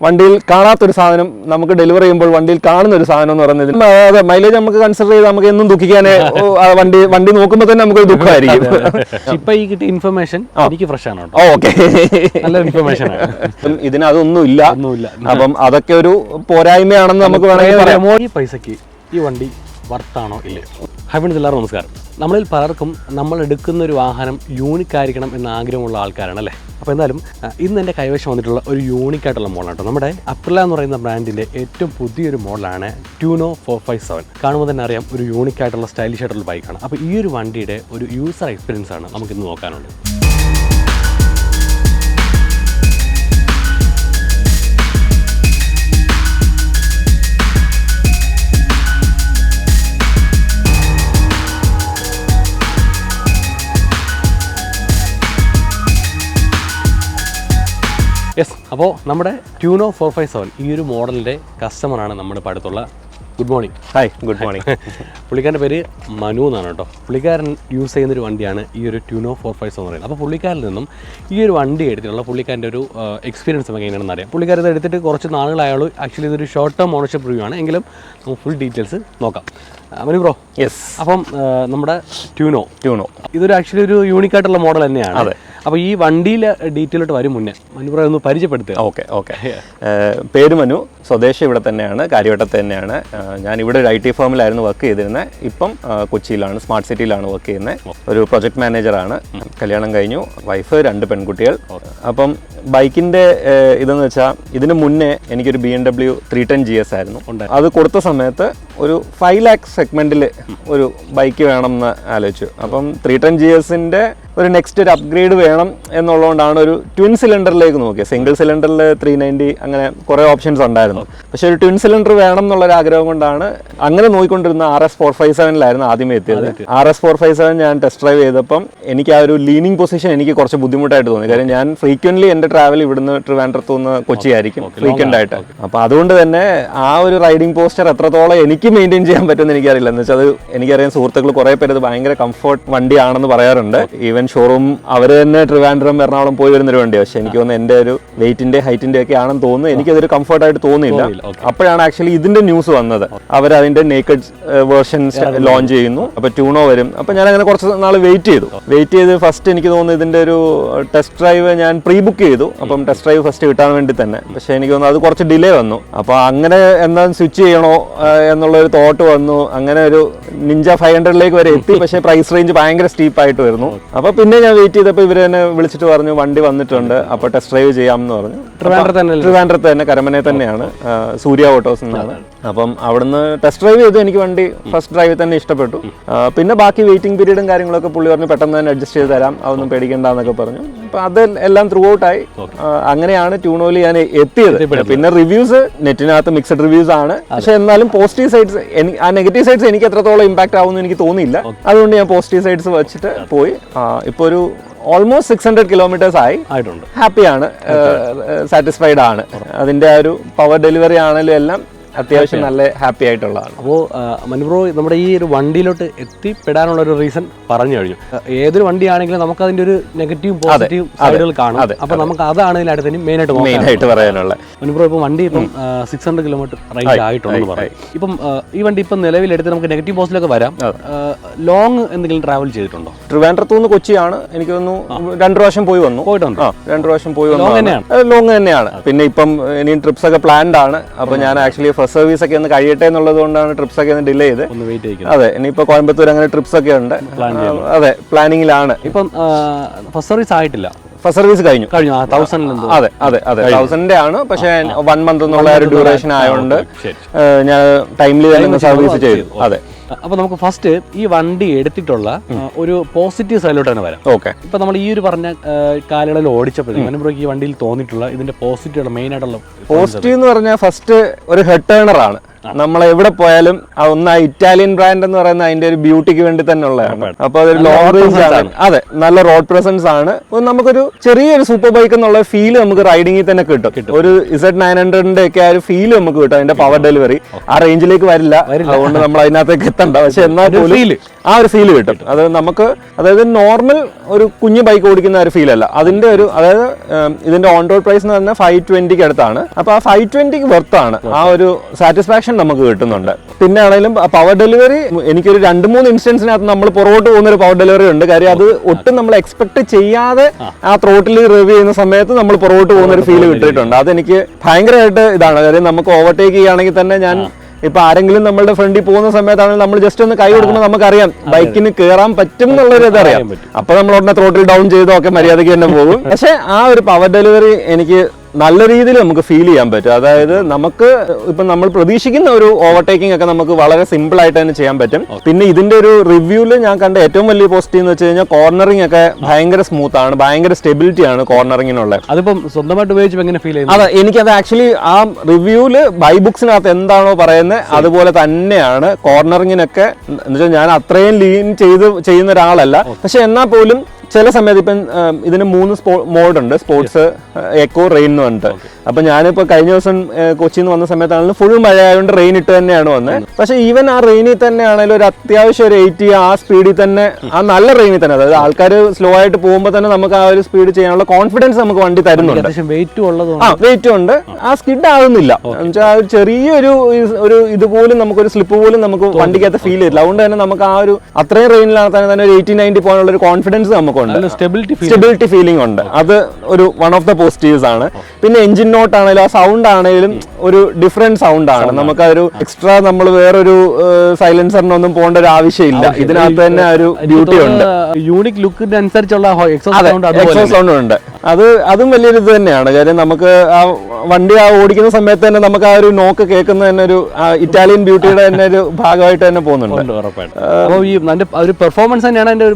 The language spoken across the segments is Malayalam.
വണ്ടിയിൽ കാണാത്തൊരു സാധനം നമുക്ക് ഡെലിവറി ചെയ്യുമ്പോൾ വണ്ടിയിൽ കാണുന്ന ഒരു സാധനം എന്ന് പറയുന്നത് അതെ മൈലേജ് നമുക്ക് കൺസിഡർ ചെയ്ത് നമുക്ക് എന്നും ദുഃഖിക്കാനേ വണ്ടി നോക്കുമ്പോൾ തന്നെ നമുക്കൊരു ദുഃഖമായിരിക്കും. ഇപ്പൊ ഈ കിട്ടിയ ഇൻഫർമേഷൻ എനിക്ക് ഫ്രഷ് ആണ്. ഓക്കെ, നല്ല ഇൻഫർമേഷൻ ആണ്. ഇതിന് അതൊന്നും ഇല്ല. അപ്പം അതൊക്കെ ഒരു പോരായ്മയാണെന്ന് നമുക്ക് വേണമെങ്കിൽ പറയാം. ഈ പൈസക്ക് ഈ വണ്ടി വർത്താണോ ഇല്ലേ? ഹാപ്പി എല്ലാവരും നമസ്കാരം. നമ്മളിൽ പലർക്കും നമ്മൾ എടുക്കുന്ന ഒരു വാഹനം യൂണിക് ആയിരിക്കണം എന്ന ആഗ്രഹമുള്ള ആൾക്കാരാണ് അല്ലേ? അപ്പോൾ എന്തായാലും ഇന്ന് എൻ്റെ കൈവശം വന്നിട്ടുള്ള ഒരു യൂണിക് ആയിട്ടുള്ള മോഡലാണ് കേട്ടോ. നമ്മുടെ അപ്രില എന്ന് പറയുന്ന ബ്രാൻഡിൻ്റെ ഏറ്റവും പുതിയൊരു മോഡലാണ് ട്യൂണോ 457. കാണുമ്പോൾ തന്നെ അറിയാം ഒരു യൂണിക് ആയിട്ടുള്ള സ്റ്റൈലിഷ് ആയിട്ടുള്ള ബൈക്കാണ്. അപ്പോൾ ഈ ഒരു വണ്ടിയുടെ ഒരു യൂസർ എക്സ്പീരിയൻസ് ആണ് നമുക്കിന്ന് നോക്കാനുള്ളത്. യെസ്, അപ്പോൾ നമ്മുടെ ട്യൂണോ 457 ഈ ഒരു മോഡലിൻ്റെ കസ്റ്റമറാണ് നമ്മുടെ ഇപ്പോൾ അടുത്തുള്ള. Good morning. Hi, good morning. പുള്ളിക്കാരൻ്റെ പേര് മനു എന്നാണ് കേട്ടോ. പുള്ളിക്കാരൻ യൂസ് ചെയ്യുന്നൊരു വണ്ടിയാണ് ഈ ഒരു ട്യൂണോ 457 എന്ന് പറയുന്നത്. അപ്പോൾ പുള്ളിക്കാരിൽ നിന്നും ഈ ഒരു വണ്ടി എടുത്തിട്ടുള്ള പുള്ളിക്കാരൻ്റെ ഒരു എക്സ്പീരിയൻസ് നമുക്ക് എങ്ങനെയാണെന്ന് അറിയാം. പുള്ളിക്കാരൻ ഇത് എടുത്തിട്ട് കുറച്ച് നാളുകളായുള്ളൂ. ആക്ച്വലി ഇതൊരു ഷോർട്ട് ടേം ഓണർഷിപ്പ് റിവ്യൂ ആണ്, എങ്കിലും നമുക്ക് ഫുൾ ഡീറ്റെയിൽസ് നോക്കാം. മനു ബ്രോ. യെസ്. അപ്പം നമ്മുടെ ട്യൂണോ ഇതൊരു ആക്ച്വലി ഒരു യൂണിക് ആയിട്ടുള്ള മോഡൽ തന്നെയാണ്. അതെ. അപ്പോൾ ഈ വണ്ടിയിലെ ഡീറ്റെയിലോട്ട് വരും മുന്നേ മനു ബ്രോ ഒന്ന് പരിചയപ്പെടുത്തുക. ഓക്കെ. പേര് മനു, സ്വദേശം ഇവിടെ തന്നെയാണ്, കാര്യവട്ടത്ത് തന്നെയാണ്. ഞാൻ ഇവിടെ ഒരു IT ഫേമിലായിരുന്നു വർക്ക് ചെയ്തിരുന്നത്. ഇപ്പം കൊച്ചിയിലാണ്, സ്മാർട്ട് സിറ്റിയിലാണ് വർക്ക് ചെയ്യുന്നത്. ഒരു പ്രൊജക്ട് മാനേജറാണ്. കല്യാണം കഴിഞ്ഞു, വൈഫ്, 2 പെൺകുട്ടികൾ. അപ്പം ബൈക്കിൻ്റെ ഇതെന്ന് വെച്ചാൽ ഇതിന് മുന്നേ എനിക്കൊരു BMW 310 GS ആയിരുന്നു. അത് കൊടുത്ത സമയത്ത് ഒരു 5 lakh സെഗ്മെന്റിൽ ഒരു ബൈക്ക് വേണം എന്ന് ആലോചിച്ചു. അപ്പം 310 GSന്റെ ഒരു നെക്സ്റ്റ് ഒരു അപ്ഗ്രേഡ് വേണം എന്നുള്ളതുകൊണ്ടാണ് ഒരു ട്വിൻ സിലിണ്ടറിലേക്ക് നോക്കിയത്. സിംഗിൾ സിലിണ്ടറിൽ 390 അങ്ങനെ കുറേ ഓപ്ഷൻസ് ഉണ്ടായിരുന്നു. പക്ഷേ ഒരു ട്വിൻ സിലിണ്ടർ വേണം എന്നുള്ളൊരു ആഗ്രഹം കൊണ്ടാണ് അങ്ങനെ നോക്കിക്കൊണ്ടിരുന്ന RS 457 ആദ്യമേ എത്തിയത്. RS 457 ഞാൻ ടെസ്റ്റ് ഡ്രൈവ് ചെയ്തപ്പം എനിക്ക് ആ ഒരു ലീനിങ് പൊസിഷൻ എനിക്ക് കുറച്ച് ബുദ്ധിമുട്ടായിട്ട് തോന്നി. കാര്യം ഞാൻ ഫ്രീക്വൻ്റ്ലി എൻ്റെ ട്രാവൽ ഇവിടുന്ന് ട്രിവാൻഡ്രത്ത് നിന്ന് കൊച്ചി ആയിരിക്കും ഫ്രീക്വൻ്റ് ആയിട്ട്. അപ്പോൾ അതുകൊണ്ട് തന്നെ ആ ഒരു റൈഡിംഗ് പോസ്റ്റർ എത്രത്തോളം എനിക്ക് മെയിൻറ്റെയിൻ ചെയ്യാൻ പറ്റുമെന്ന് എനിക്കറിയില്ല. എന്ന് വെച്ചാൽ അത് എനിക്കറിയാം, സുഹൃത്തുക്കൾ കുറേ പേര് അത് ഭയങ്കര കംഫർട്ട് വണ്ടിയാണെന്ന് പറയാറുണ്ട്. ഈവൻ ഷോറൂം അവർ തന്നെ ട്രിവാൻഡ്രം എറണാകുളം പോയി വരുന്നൊരു വണ്ടിയാണ്. പക്ഷേ എനിക്ക് തോന്നുന്നു എൻ്റെ ഒരു വെയിറ്റിന്റെ ഹൈറ്റിന്റെ ഒക്കെ ആണെന്ന് തോന്നുന്നു. എനിക്കതൊരു കംഫർട്ടായിട്ട് തോന്നിയില്ല. അപ്പോഴാണ് ആക്ച്വലി ഇതിന്റെ ന്യൂസ് വന്നത്. അവർ അതിന്റെ നേക്കഡ് വേർഷൻ ലോഞ്ച് ചെയ്യുന്നു, അപ്പൊ ട്യൂണോ വരും. അപ്പൊ ഞാൻ അങ്ങനെ കുറച്ച് നാൾ വെയിറ്റ് ചെയ്ത് ഫസ്റ്റ് എനിക്ക് തോന്നുന്നു ഇതിന്റെ ഒരു ടെസ്റ്റ് ഡ്രൈവ് ഞാൻ പ്രീ ബുക്ക് ചെയ്തു. അപ്പം ടെസ്റ്റ് ഡ്രൈവ് ഫസ്റ്റ് കിട്ടാൻ വേണ്ടി തന്നെ. പക്ഷെ എനിക്ക് തോന്നുന്നു അത് കുറച്ച് ഡിലേ വന്നു. അപ്പൊ അങ്ങനെ എന്താ സ്വിച്ച് ചെയ്യണോ എന്നുള്ള ഒരു തോട്ട് വന്നു. അങ്ങനെ ഒരു നിഞ്ച 500 വരെ എത്തി. പക്ഷേ പ്രൈസ് റേഞ്ച് ഭയങ്കര സ്റ്റീപ്പായിട്ട് വരുന്നു. അപ്പൊ പിന്നെ ഞാൻ വെയിറ്റ് ചെയ്തപ്പോൾ ഇവർ തന്നെ വിളിച്ചിട്ട് പറഞ്ഞു വണ്ടി വന്നിട്ടുണ്ട്, അപ്പോൾ ടെസ്റ്റ് ഡ്രൈവ് ചെയ്യാമെന്ന് പറഞ്ഞു. ട്രിവാൻഡ്രത്ത് തന്നെ, കരമനയിൽ തന്നെയാണ്, സൂര്യ ഓട്ടോസ് എന്നാണ്. അപ്പം അവിടുന്ന് ടെസ്റ്റ് ഡ്രൈവ് ചെയ്തു. എനിക്ക് വണ്ടി ഫസ്റ്റ് ഡ്രൈവിൽ തന്നെ ഇഷ്ടപ്പെട്ടു. പിന്നെ ബാക്കി വെയിറ്റിംഗ് പീരീഡും കാര്യങ്ങളൊക്കെ പുള്ളി പറഞ്ഞു പെട്ടെന്ന് തന്നെ അഡ്ജസ്റ്റ് ചെയ്ത് തരാം, അതൊന്നും പേടിക്കേണ്ടെന്നൊക്കെ പറഞ്ഞു. അപ്പം അത് എല്ലാം ത്രൂ ഔട്ടായി. അങ്ങനെയാണ് ട്യൂണോയിൽ ഞാൻ എത്തിയത്. പിന്നെ റിവ്യൂസ് നെറ്റിനകത്ത് മിക്സഡ് റിവ്യൂസ് ആണ്. പക്ഷെ എന്നാലും പോസിറ്റീവ് സൈഡ്സ്, ആ നെഗറ്റീവ് സൈഡ്സ് എനിക്ക് എത്രത്തോളം ഇമ്പാക്ട് ആവുമെന്ന് എനിക്ക് തോന്നിയില്ല. അതുകൊണ്ട് ഞാൻ പോസിറ്റീവ് സൈഡ്സ് വെച്ചിട്ട് പോയി. ഇപ്പോൾ ഒരു ഓൾമോസ്റ്റ് 600 കിലോമീറ്റേഴ്സ് ആയിട്ടുണ്ട്. ഹാപ്പിയാണ്, സാറ്റിസ്ഫൈഡ് ആണ്. അതിന്റെ ആ ഒരു പവർ ഡെലിവറി ആണെങ്കിലും എല്ലാം അത്യാവശ്യം നല്ല ഹാപ്പി ആയിട്ടുള്ളതാണ്. അപ്പോൾ മനു ബ്രോ നമ്മുടെ ഈ ഒരു വണ്ടിയിലോട്ട് എത്തിപ്പെടാനുള്ള ഒരു റീസൺ പറഞ്ഞു കഴിഞ്ഞു. ഏതൊരു വണ്ടിയാണെങ്കിലും നമുക്ക് അതിന്റെ ഒരു നെഗറ്റീവും പോസിറ്റീവും സൈഡുകൾ കാണും. അപ്പൊ നമുക്ക് അതാണ് ഇതിനകത്ത് മെയിനായിട്ട് പറയാനുള്ളത്. മനു ബ്രോ ഇപ്പം വണ്ടി ഇപ്പം 600 കിലോമീറ്റർ റേഞ്ച് ആയിട്ടുണ്ടെന്ന് പറയും. ഇപ്പം ഈ വണ്ടി ഇപ്പം നിലവിലെടുത്ത് നമുക്ക് നെഗറ്റീവ് പോസിറ്റിലൊക്കെ വരാം. ലോങ് എന്തെങ്കിലും ട്രാവൽ ചെയ്തിട്ടുണ്ടോ? ട്രിവാൻഡ്രത്ത് നിന്ന് കൊച്ചിയാണ്. എനിക്ക് തോന്നുന്നു 2 പ്രാവശ്യം പോയിട്ടുണ്ട്. 2 പ്രാവശ്യം പോയി വന്നു. ലോങ് തന്നെയാണ്. പിന്നെ ഇപ്പം ഇനിയും ട്രിപ്സ് ഒക്കെ പ്ലാൻഡ് ആണ്. അപ്പൊ ഞാൻ ആക്ച്വലി ഫസ്റ്റ് സർവീസ് ഒക്കെ ഒന്ന് കഴിയട്ടെ എന്നുള്ളത് കൊണ്ടാണ് ട്രിപ്സ് ഒക്കെ ഒന്ന് ഡിലേ ചെയ്ത്. അതെ, ഇനിയിപ്പോ കോയമ്പത്തൂർ അങ്ങനെ ട്രിപ്സ് ഒക്കെ ഉണ്ട്. അതെ, പ്ലാനിങ്ങിലാണ്. ഇപ്പം ഫസ്റ്റ് സർവീസ് ആയിട്ടില്ല. ഫസ്റ്റ് സർവീസ് കഴിഞ്ഞു. അതെ 1000 ആണ്. പക്ഷെ 1 month എന്നുള്ള ഒരു ഡ്യൂറേഷൻ ആയതുകൊണ്ട് ഞാൻ ടൈംലി തന്നെ സർവീസ് ചെയ്തു. അതെ. അപ്പൊ നമുക്ക് ഫസ്റ്റ് ഈ വണ്ടി എടുത്തിട്ടുള്ള ഒരു പോസിറ്റീവ് സൈഡിലോട്ട് തന്നെ വരാം. ഓക്കെ. ഇപ്പൊ നമ്മൾ ഈ ഒരു പറഞ്ഞ കാലയളവിൽ ഓടിച്ചപ്പോഴേക്കും ഈ വണ്ടിയിൽ തോന്നിയിട്ടുള്ള ഇതിന്റെ പോസിറ്റീവ് മെയിൻ ആയിട്ടുള്ള പോസിറ്റീവ് എന്ന് പറഞ്ഞാൽ ഫസ്റ്റ് ഒരു ഹെഡ് ടേണർ ആണ്. നമ്മൾ എവിടെ പോയാലും ഒന്ന് ഇറ്റാലിയൻ ബ്രാൻഡ് എന്ന് പറയുന്ന അതിന്റെ ഒരു ബ്യൂട്ടിക്ക് വേണ്ടി തന്നെ ഉള്ളതാണ്. അപ്പൊ അതൊരു ലോങ് റേഞ്ച് ആണ്. അതെ, നല്ല റോഡ് പ്രസൻസ് ആണ്. നമുക്കൊരു ചെറിയൊരു സൂപ്പർ ബൈക്ക് എന്നുള്ള ഫീൽ നമുക്ക് റൈഡിങ്ങിൽ തന്നെ കിട്ടും. ഒരു Z900 ഒക്കെ ആ ഒരു ഫീൽ നമുക്ക് കിട്ടും. അതിന്റെ പവർ ഡെലിവറി ആ റേഞ്ചിലേക്ക് വരില്ല, അതുകൊണ്ട് നമ്മൾ അതിനകത്തേക്ക് എത്തണ്ട. പക്ഷെ എന്നാൽ പോലും ആ ഒരു ഫീൽ കിട്ടും. അത് നമുക്ക് അതായത് നോർമൽ ഒരു കുഞ്ഞു ബൈക്ക് ഓടിക്കുന്ന ഒരു ഫീൽ അല്ല. അതിന്റെ ഒരു അതായത് ഇതിന്റെ ഓൺ റോഡ് പ്രൈസ് എന്ന് പറഞ്ഞാൽ 520 അടുത്താണ്. അപ്പൊ ആ 520 വെർത്താണ്. ആ ഒരു സാറ്റിസ്ഫാക്ഷൻ നമുക്ക് കിട്ടുന്നുണ്ട്. പിന്നെ ആണെങ്കിലും പവർ ഡെലിവറി എനിക്കൊരു 2-3 ഇൻസ്റ്റൻസിനകത്ത് നമ്മൾ പുറകോട്ട് പോകുന്ന ഒരു പവർ ഡെലിവറി ഉണ്ട്. കാര്യം അത് ഒട്ടും നമ്മൾ എക്സ്പെക്ട് ചെയ്യാതെ ആ ത്രോട്ടിൽ റിവ്യൂ ചെയ്യുന്ന സമയത്ത് നമ്മൾ പുറകോട്ട് പോകുന്ന ഒരു ഫീൽ കിട്ടിയിട്ടുണ്ട്. അതെനിക്ക് ഭയങ്കരമായിട്ട് ഇതാണ്. കാര്യം നമുക്ക് ഓവർടേക്ക് ചെയ്യുകയാണെങ്കിൽ തന്നെ ഞാൻ ഇപ്പൊ ആരെങ്കിലും നമ്മളുടെ ഫ്രണ്ടിൽ പോകുന്ന സമയത്താണെങ്കിൽ നമ്മൾ ജസ്റ്റ് ഒന്ന് കൈ കൊടുക്കുമ്പോൾ നമുക്കറിയാം ബൈക്കിന് കയറാൻ പറ്റും എന്നുള്ളൊരു ഇതറിയാം. അപ്പൊ നമ്മൾ ഉടനെ ത്രോട്ടിൽ ഡൗൺ ചെയ്തോ ഒക്കെ മര്യാദയ്ക്ക് തന്നെ പോകും. പക്ഷെ ആ ഒരു പവർ ഡെലിവറി എനിക്ക് നല്ല രീതിയിൽ നമുക്ക് ഫീൽ ചെയ്യാൻ പറ്റും. അതായത് നമുക്ക് ഇപ്പൊ നമ്മൾ പ്രതീക്ഷിക്കുന്ന ഒരു ഓവർടേക്കിംഗ് ഒക്കെ നമുക്ക് വളരെ സിമ്പിൾ ആയിട്ട് തന്നെ ചെയ്യാൻ പറ്റും. പിന്നെ ഇതിന്റെ ഒരു റിവ്യൂല് ഞാൻ കണ്ട ഏറ്റവും വലിയ പോസിറ്റീവ് എന്ന് വെച്ച് കഴിഞ്ഞാൽ കോർണറിംഗ് ഒക്കെ ഭയങ്കര സ്മൂത്ത് ആണ്, ഭയങ്കര സ്റ്റെബിലിറ്റി ആണ് കോർണറിങ്ങിനുള്ള. അതിപ്പം സ്വന്തമായിട്ട് ഉപയോഗിച്ചപ്പോൾ എങ്ങനെ ഫീൽ ചെയ്യുന്നത്? അതെ, എനിക്കത് ആക്ച്വലി ആ റിവ്യൂല് ബൈ ബുക്സിനകത്ത് എന്താണോ പറയുന്നത് അതുപോലെ തന്നെയാണ്. കോർണറിങ്ങിനൊക്കെ എന്ന് വെച്ചാൽ ഞാൻ അത്രയും ലീൻ ചെയ്യുന്ന ഒരാളല്ല. പക്ഷെ എന്നാൽ പോലും ചില സമയത്ത് ഇപ്പം ഇതിന് 3 മോഡ് ഉണ്ട്, സ്പോർട്സ്, എക്കോ, റെയിൻ എന്ന് പറഞ്ഞിട്ട്. അപ്പൊ ഞാനിപ്പോ കഴിഞ്ഞ ദിവസം കൊച്ചിയിൽ നിന്ന് വന്ന സമയത്താണെങ്കിലും ഫുൾ മഴ ആയതുകൊണ്ട് റെയിൻ ഇട്ട് തന്നെയാണ് വന്നത്. പക്ഷെ ഈവൻ ആ റെയിനിൽ തന്നെ ആണെങ്കിലും ഒരു അത്യാവശ്യം ഒരു 80 ആ സ്പീഡിൽ തന്നെ, ആ നല്ല റെയിനിൽ തന്നെ, അതായത് ആൾക്കാർ സ്ലോ ആയിട്ട് പോകുമ്പോൾ തന്നെ നമുക്ക് ആ ഒരു സ്പീഡ് ചെയ്യാനുള്ള കോൺഫിഡൻസ് നമുക്ക് വണ്ടി തരുന്നുണ്ട്. വെയിറ്റും ഉണ്ട്, ആ സ്കിഡ് ആകുന്നില്ല. എന്നുവെച്ചാൽ ചെറിയൊരു ഇതുപോലും നമുക്കൊരു സ്ലിപ്പ് പോലും നമുക്ക് വണ്ടിക്കകത്ത് ഫീൽ ചെയ്തില്ല. അതുകൊണ്ട് തന്നെ നമുക്ക് ആ ഒരു അത്രയും റെയിനിലാണ് തന്നെ ഒരു 80-90 പോകാനുള്ള ഒരു കോൺഫിഡൻസ് നമുക്ക് സ്റ്റെബിലിറ്റി ഫീലിംഗ് ഉണ്ട്. അത് ഒരു വൺ ഓഫ് ദ പോസിറ്റീവ്സ് ആണ്. പിന്നെ എഞ്ചിൻ നോട്ട് ആണെങ്കിലും ആ സൗണ്ട് ആണെങ്കിലും ഒരു ഡിഫറെന്റ് സൗണ്ട് ആണ്. നമുക്ക് ആ ഒരു എക്സ്ട്രാ നമ്മൾ വേറൊരു സൈലൻസറിനൊന്നും പോകേണ്ട ഒരു ആവശ്യമില്ല. ഇതിനകത്ത് തന്നെ ഒരു ബ്യൂട്ടി ഉണ്ട്. യൂണിക് ലുക്കിന് അനുസരിച്ചുള്ള എക്സോസ്റ്റ് സൗണ്ട് ഉണ്ട്. അതും വലിയൊരു ഇത് തന്നെയാണ്. കാര്യം നമുക്ക് ആ വണ്ടി ഓടിക്കുന്ന സമയത്ത് തന്നെ നമുക്ക് ആ ഒരു നോക്ക് കേൾക്കുന്ന തന്നെ ഒരു ഇറ്റാലിയൻ ബ്യൂട്ടിയുടെ തന്നെ ഒരു ഭാഗമായിട്ട് തന്നെ പോകുന്നുണ്ട്. പെർഫോമൻസ് തന്നെയാണ് അതിന്റെ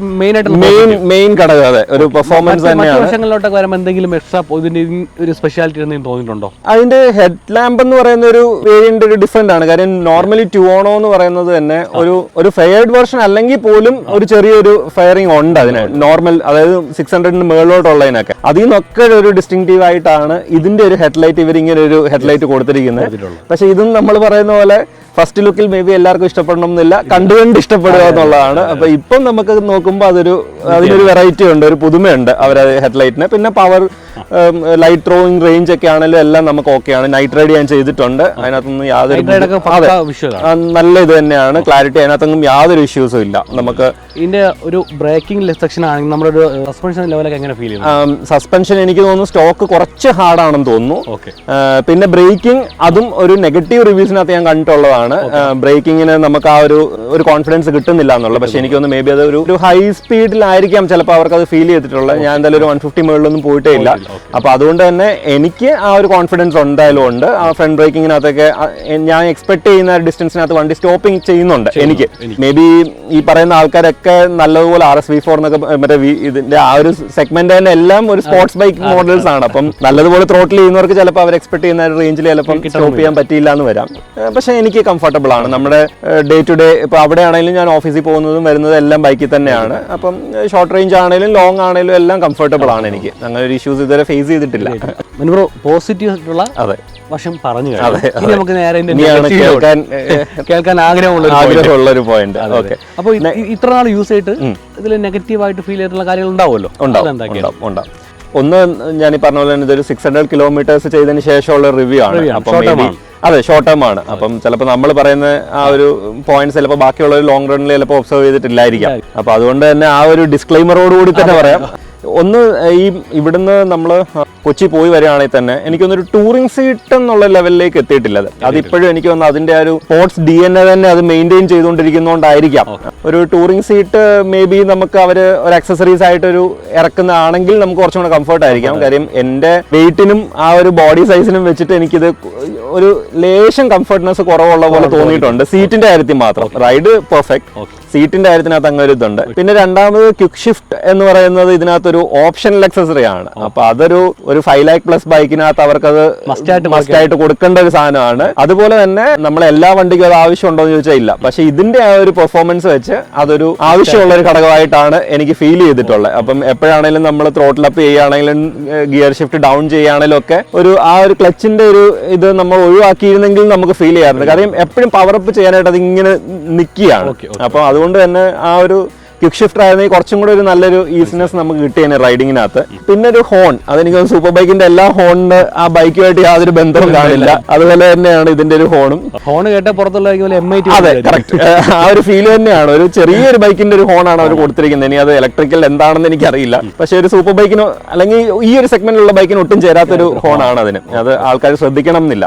മെയിൻ ഘടകം. അതെ, ഒരു പെർഫോമൻസ് തന്നെയാണ്. വശങ്ങളിലോട്ടൊക്കെ വരുമ്പോൾ എന്തെങ്കിലും എക്സ്ട്രാ ഇതിന്റെ ഒരു സ്പെഷ്യാലിറ്റി എന്തെങ്കിലും തോന്നിയിട്ടുണ്ടോ? അതിന്റെ ഹെഡ് ലാമ്പ് എന്ന് പറയുന്ന ഒരു വേരിയന്റ് ഒരു ഡിഫറെന്റ് ആണ്. കാര്യം നോർമലി ടുവോണോ എന്ന് പറയുന്നത് തന്നെ ഒരു ഫെയർഡ് വെർഷൻ അല്ലെങ്കിൽ പോലും ഒരു ചെറിയൊരു ഫെയറിംഗ് ഉണ്ട് അതിന്. നോർമൽ അതായത് 600 മുകളിലോട്ടുള്ളതിനൊക്കെ അതിൽ നിന്നൊക്കെ ഒരു ഡിസ്റ്റിങ്റ്റീവ് ആയിട്ടാണ് ഇതിന്റെ ഒരു ഹെഡ്ലൈറ്റ് ഇവർ ഇങ്ങനെ ഒരു ഹെഡ്ലൈറ്റ് കൊടുത്തിരിക്കുന്നത്. പക്ഷെ ഇതും നമ്മൾ പറയുന്ന പോലെ ഫസ്റ്റ് ലുക്കിൽ മേ ബി എല്ലാവർക്കും ഇഷ്ടപ്പെടണമെന്നില്ല, കണ്ടുകൊണ്ട് ഇഷ്ടപ്പെടുക എന്നുള്ളതാണ്. അപ്പൊ ഇപ്പം നമുക്ക് നോക്കുമ്പോൾ അതിനൊരു വെറൈറ്റി ഉണ്ട്, ഒരു പുതുമയുണ്ട് അവരത് ഹെഡ്ലൈറ്റിന്. പിന്നെ പവർ, ലൈറ്റ് ത്രോയിങ് റേഞ്ച് ഒക്കെ ആണെങ്കിലും എല്ലാം നമുക്ക് ഓക്കെയാണ്. നൈറ്റ് റൈഡ് ഞാൻ ചെയ്തിട്ടുണ്ട്, അതിനകത്തൊന്നും യാതൊരു നല്ല ഇത് തന്നെയാണ്. ക്ലാരിറ്റി, അതിനകത്തൊന്നും യാതൊരു ഇഷ്യൂസും ഇല്ല. നമുക്ക് ഇതിന്റെ ഒരു ബ്രേക്കിംഗ് സെക്ഷൻ ആണെങ്കിൽ നമ്മുടെ സസ്പെൻഷൻ ലെവലൊക്കെ എങ്ങനെ ഫീൽ ചെയ്യുന്നു? സസ്പെൻഷൻ എനിക്ക് തോന്നുന്നു സ്റ്റോക്ക് കുറച്ച് ഹാർഡാണെന്ന് തോന്നുന്നു. പിന്നെ ബ്രേക്കിംഗ്, അതും ഒരു നെഗറ്റീവ് റിവ്യൂസിനകത്ത് ഞാൻ കണ്ടിട്ടുള്ളതാണ്. ബ്രേക്കിങ്ങിന് നമുക്ക് ആ ഒരു കോൺഫിഡൻസ് കിട്ടുന്നില്ല എന്നുള്ളത്. പക്ഷെ എനിക്ക് തോന്നുന്നു മേ ബി അത് ഒരു ഹൈ സ്പീഡിലായിരിക്കാം ചിലപ്പോൾ അവർക്ക് അത് ഫീൽ ചെയ്തിട്ടുള്ളത്. ഞാൻ എന്തായാലും ഒരു 150 മുകളിലൊന്നും പോയിട്ടേ ഇല്ല. അപ്പൊ അതുകൊണ്ട് തന്നെ എനിക്ക് ആ ഒരു കോൺഫിഡൻസ് എന്തായാലും ഉണ്ട്. ആ ഫ്രണ്ട് ബ്രേക്കിങ്ങിനകത്തൊക്കെ ഞാൻ എക്സ്പെക്ട് ചെയ്യുന്ന ഡിസ്റ്റൻസിനകത്ത് വണ്ടി സ്റ്റോപ്പിംഗ് ചെയ്യുന്നുണ്ട്. എനിക്ക് മേ ബി ഈ പറയുന്ന ആൾക്കാരൊക്കെ നല്ലതുപോലെ RS-V4 എന്നൊക്കെ മറ്റേ ഇതിന്റെ ആ ഒരു സെഗ്മെന്റ് തന്നെ എല്ലാം ഒരു സ്പോർട്സ് ബൈക്ക് മോഡൽസ് ആണ്. അപ്പം നല്ലതുപോലെ ത്രോട്ടിൽ ചെയ്യുന്നവർക്ക് ചിലപ്പോൾ അവർ എക്സ്പെക്ട് ചെയ്യുന്ന റേഞ്ചിൽ ചിലപ്പം സ്റ്റോപ്പ് ചെയ്യാൻ പറ്റിയില്ല എന്ന് വരാം. പക്ഷെ എനിക്ക് കംഫർട്ടബിൾ ആണ്. നമ്മുടെ ഡേ ടു ഡേ ഇപ്പൊ അവിടെ ആണെങ്കിലും ഞാൻ ഓഫീസിൽ പോകുന്നതും വരുന്നതും എല്ലാം ബൈക്കിൽ തന്നെയാണ്. അപ്പം ഷോർട്ട് റേഞ്ച് ആണെങ്കിലും ലോങ് ആണെങ്കിലും എല്ലാം കംഫർട്ടബിൾ ആണ്. എനിക്ക് അങ്ങനെ ഒരു ഇഷ്യൂസ് ഇതുവരെ ഫേസ് ചെയ്തിട്ടില്ല. പോസിറ്റീവ് ആയിട്ടുള്ള വശം പറഞ്ഞു നമുക്ക് നേരെ കേൾക്കാൻ ആഗ്രഹമുള്ള ഒരു പോയിന്റ്. അപ്പൊ ഇത്ര നാൾ യൂസ് ചെയ്തിട്ട് ഇതിൽ നെഗറ്റീവായിട്ട് ഫീൽ ചെയ്തിട്ടുള്ള കാര്യങ്ങൾ ഉണ്ടാവുമല്ലോ? ഉണ്ടാവും. ഒന്ന് ഞാൻ ഈ പറഞ്ഞ പോലെ തന്നെ ഇതൊരു 600 കിലോമീറ്റേഴ്സ് ചെയ്തതിന് ശേഷമുള്ള റിവ്യൂ ആണ്. അതെ, ഷോർട്ട് ടേം ആണ്. അപ്പം ചിലപ്പോൾ നമ്മൾ പറയുന്ന ആ ഒരു പോയിന്റ്സ് ചിലപ്പോൾ ബാക്കിയുള്ള ഒരു ലോങ് റണ്ണിൽ ചിലപ്പോൾ ഒബ്സർവ് ചെയ്തിട്ടില്ലായിരിക്കാം. അപ്പൊ അതുകൊണ്ട് തന്നെ ആ ഒരു ഡിസ്ക്ലൈമറോട് കൂടി തന്നെ പറയാം. ഒന്ന് ഇവിടുന്ന് നമ്മൾ കൊച്ചി പോയി വരികയാണെങ്കിൽ തന്നെ എനിക്കൊന്നൊരു ടൂറിംഗ് സീറ്റ് എന്നുള്ള ലെവലിലേക്ക് എത്തിയിട്ടില്ല. അതിപ്പോഴും എനിക്ക് തോന്നുന്നു അതിന്റെ ഒരു സ്പോർട്സ് DNA തന്നെ അത് മെയിൻറ്റെയിൻ ചെയ്തുകൊണ്ടിരിക്കുന്നതുകൊണ്ടായിരിക്കാം. ഒരു ടൂറിംഗ് സീറ്റ് മേ ബി നമുക്ക് അവർ ഒരു അക്സസറീസ് ആയിട്ടൊരു ഇറക്കുന്നതാണെങ്കിൽ നമുക്ക് കുറച്ചും കൂടെ കംഫർട്ട് ആയിരിക്കാം. കാര്യം എൻ്റെ വെയിറ്റിനും ആ ഒരു ബോഡി സൈസിനും വെച്ചിട്ട് എനിക്കിത് ഒരു ലേശം കംഫർട്ട്നെസ് കുറവുള്ള പോലെ തോന്നിയിട്ടുണ്ട് സീറ്റിന്റെ കാര്യത്തിൽ മാത്രം. Ride perfect. സീറ്റിന്റെ കാര്യത്തിനകത്ത് അങ്ങനെ ഒരു ഇതുണ്ട്. പിന്നെ രണ്ടാമത് ക്വിക്ക് ഷിഫ്റ്റ് എന്ന് പറയുന്നത് ഇതിനകത്തൊരു ഓപ്ഷണൽ അക്സസറി ആണ്. അപ്പൊ അതൊരു 5 lakh പ്ലസ് ബൈക്കിനകത്ത് അവർക്കത് മസ്റ്റ് ആയിട്ട് കൊടുക്കേണ്ട ഒരു സാധനമാണ്. അതുപോലെ തന്നെ നമ്മൾ എല്ലാ വണ്ടിക്കും അത് ആവശ്യമുണ്ടോ എന്ന് ചോദിച്ചാൽ ഇല്ല. പക്ഷെ ഇതിന്റെ ആ ഒരു പെർഫോമൻസ് വെച്ച് അതൊരു ആവശ്യമുള്ള ഒരു ഘടകമായിട്ടാണ് എനിക്ക് ഫീൽ ചെയ്തിട്ടുള്ളത്. അപ്പം എപ്പോഴാണെങ്കിലും നമ്മൾ ത്രോട്ടിൽ അപ്പ് ചെയ്യുകയാണെങ്കിലും ഗിയർ ഷിഫ്റ്റ് ഡൗൺ ചെയ്യുകയാണെങ്കിലും ഒക്കെ ആ ഒരു ക്ലച്ചിന്റെ ഒരു ഇത് നമ്മൾ ഒഴിവാക്കിയിരുന്നെങ്കിൽ നമുക്ക് ഫീൽ ചെയ്യാറുണ്ട്. കാര്യം എപ്പോഴും പവറപ്പ് ചെയ്യാനായിട്ട് അത് ഇങ്ങനെ നിൽക്കുകയാണ്. അപ്പൊ അതുകൊണ്ട് തന്നെ ആ ഒരു ക്വിക്ക് ഷിഫ്റ്റർ ആയിരുന്നെങ്കിൽ കുറച്ചും കൂടെ ഒരു നല്ലൊരു ഈസിനെസ് നമുക്ക് കിട്ടിയേനെ റൈഡിങ്ങിനകത്ത്. പിന്നെ ഒരു ഹോൺ, അതെനിക്ക് സൂപ്പർ ബൈക്കിന്റെ എല്ലാ ഹോണിന് ആ ബൈക്കുമായിട്ട് യാതൊരു ബന്ധവും കാണില്ല. അതുപോലെ തന്നെയാണ് ഇതിന്റെ ഒരു ഹോണും. ഹോൺ കേട്ട പുറത്തുള്ള അതെ, കറക്റ്റ് ആ ഒരു ഫീൽ തന്നെയാണ്. ഒരു ചെറിയൊരു ബൈക്കിന്റെ ഒരു ഹോണാണ് അവർ കൊടുത്തിരിക്കുന്നത്. ഇനി അത് ഇലക്ട്രിക്കൽ എന്താണെന്ന് എനിക്കറിയില്ല. പക്ഷെ ഒരു സൂപ്പർ ബൈക്കിനോ അല്ലെങ്കിൽ ഈ ഒരു സെഗ്മെന്റിലുള്ള ബൈക്കിന് ഒട്ടും ചേരാത്തൊരു ഹോണാണ് അതിന്. അത് ആൾക്കാർ ശ്രദ്ധിക്കണം എന്നില്ല.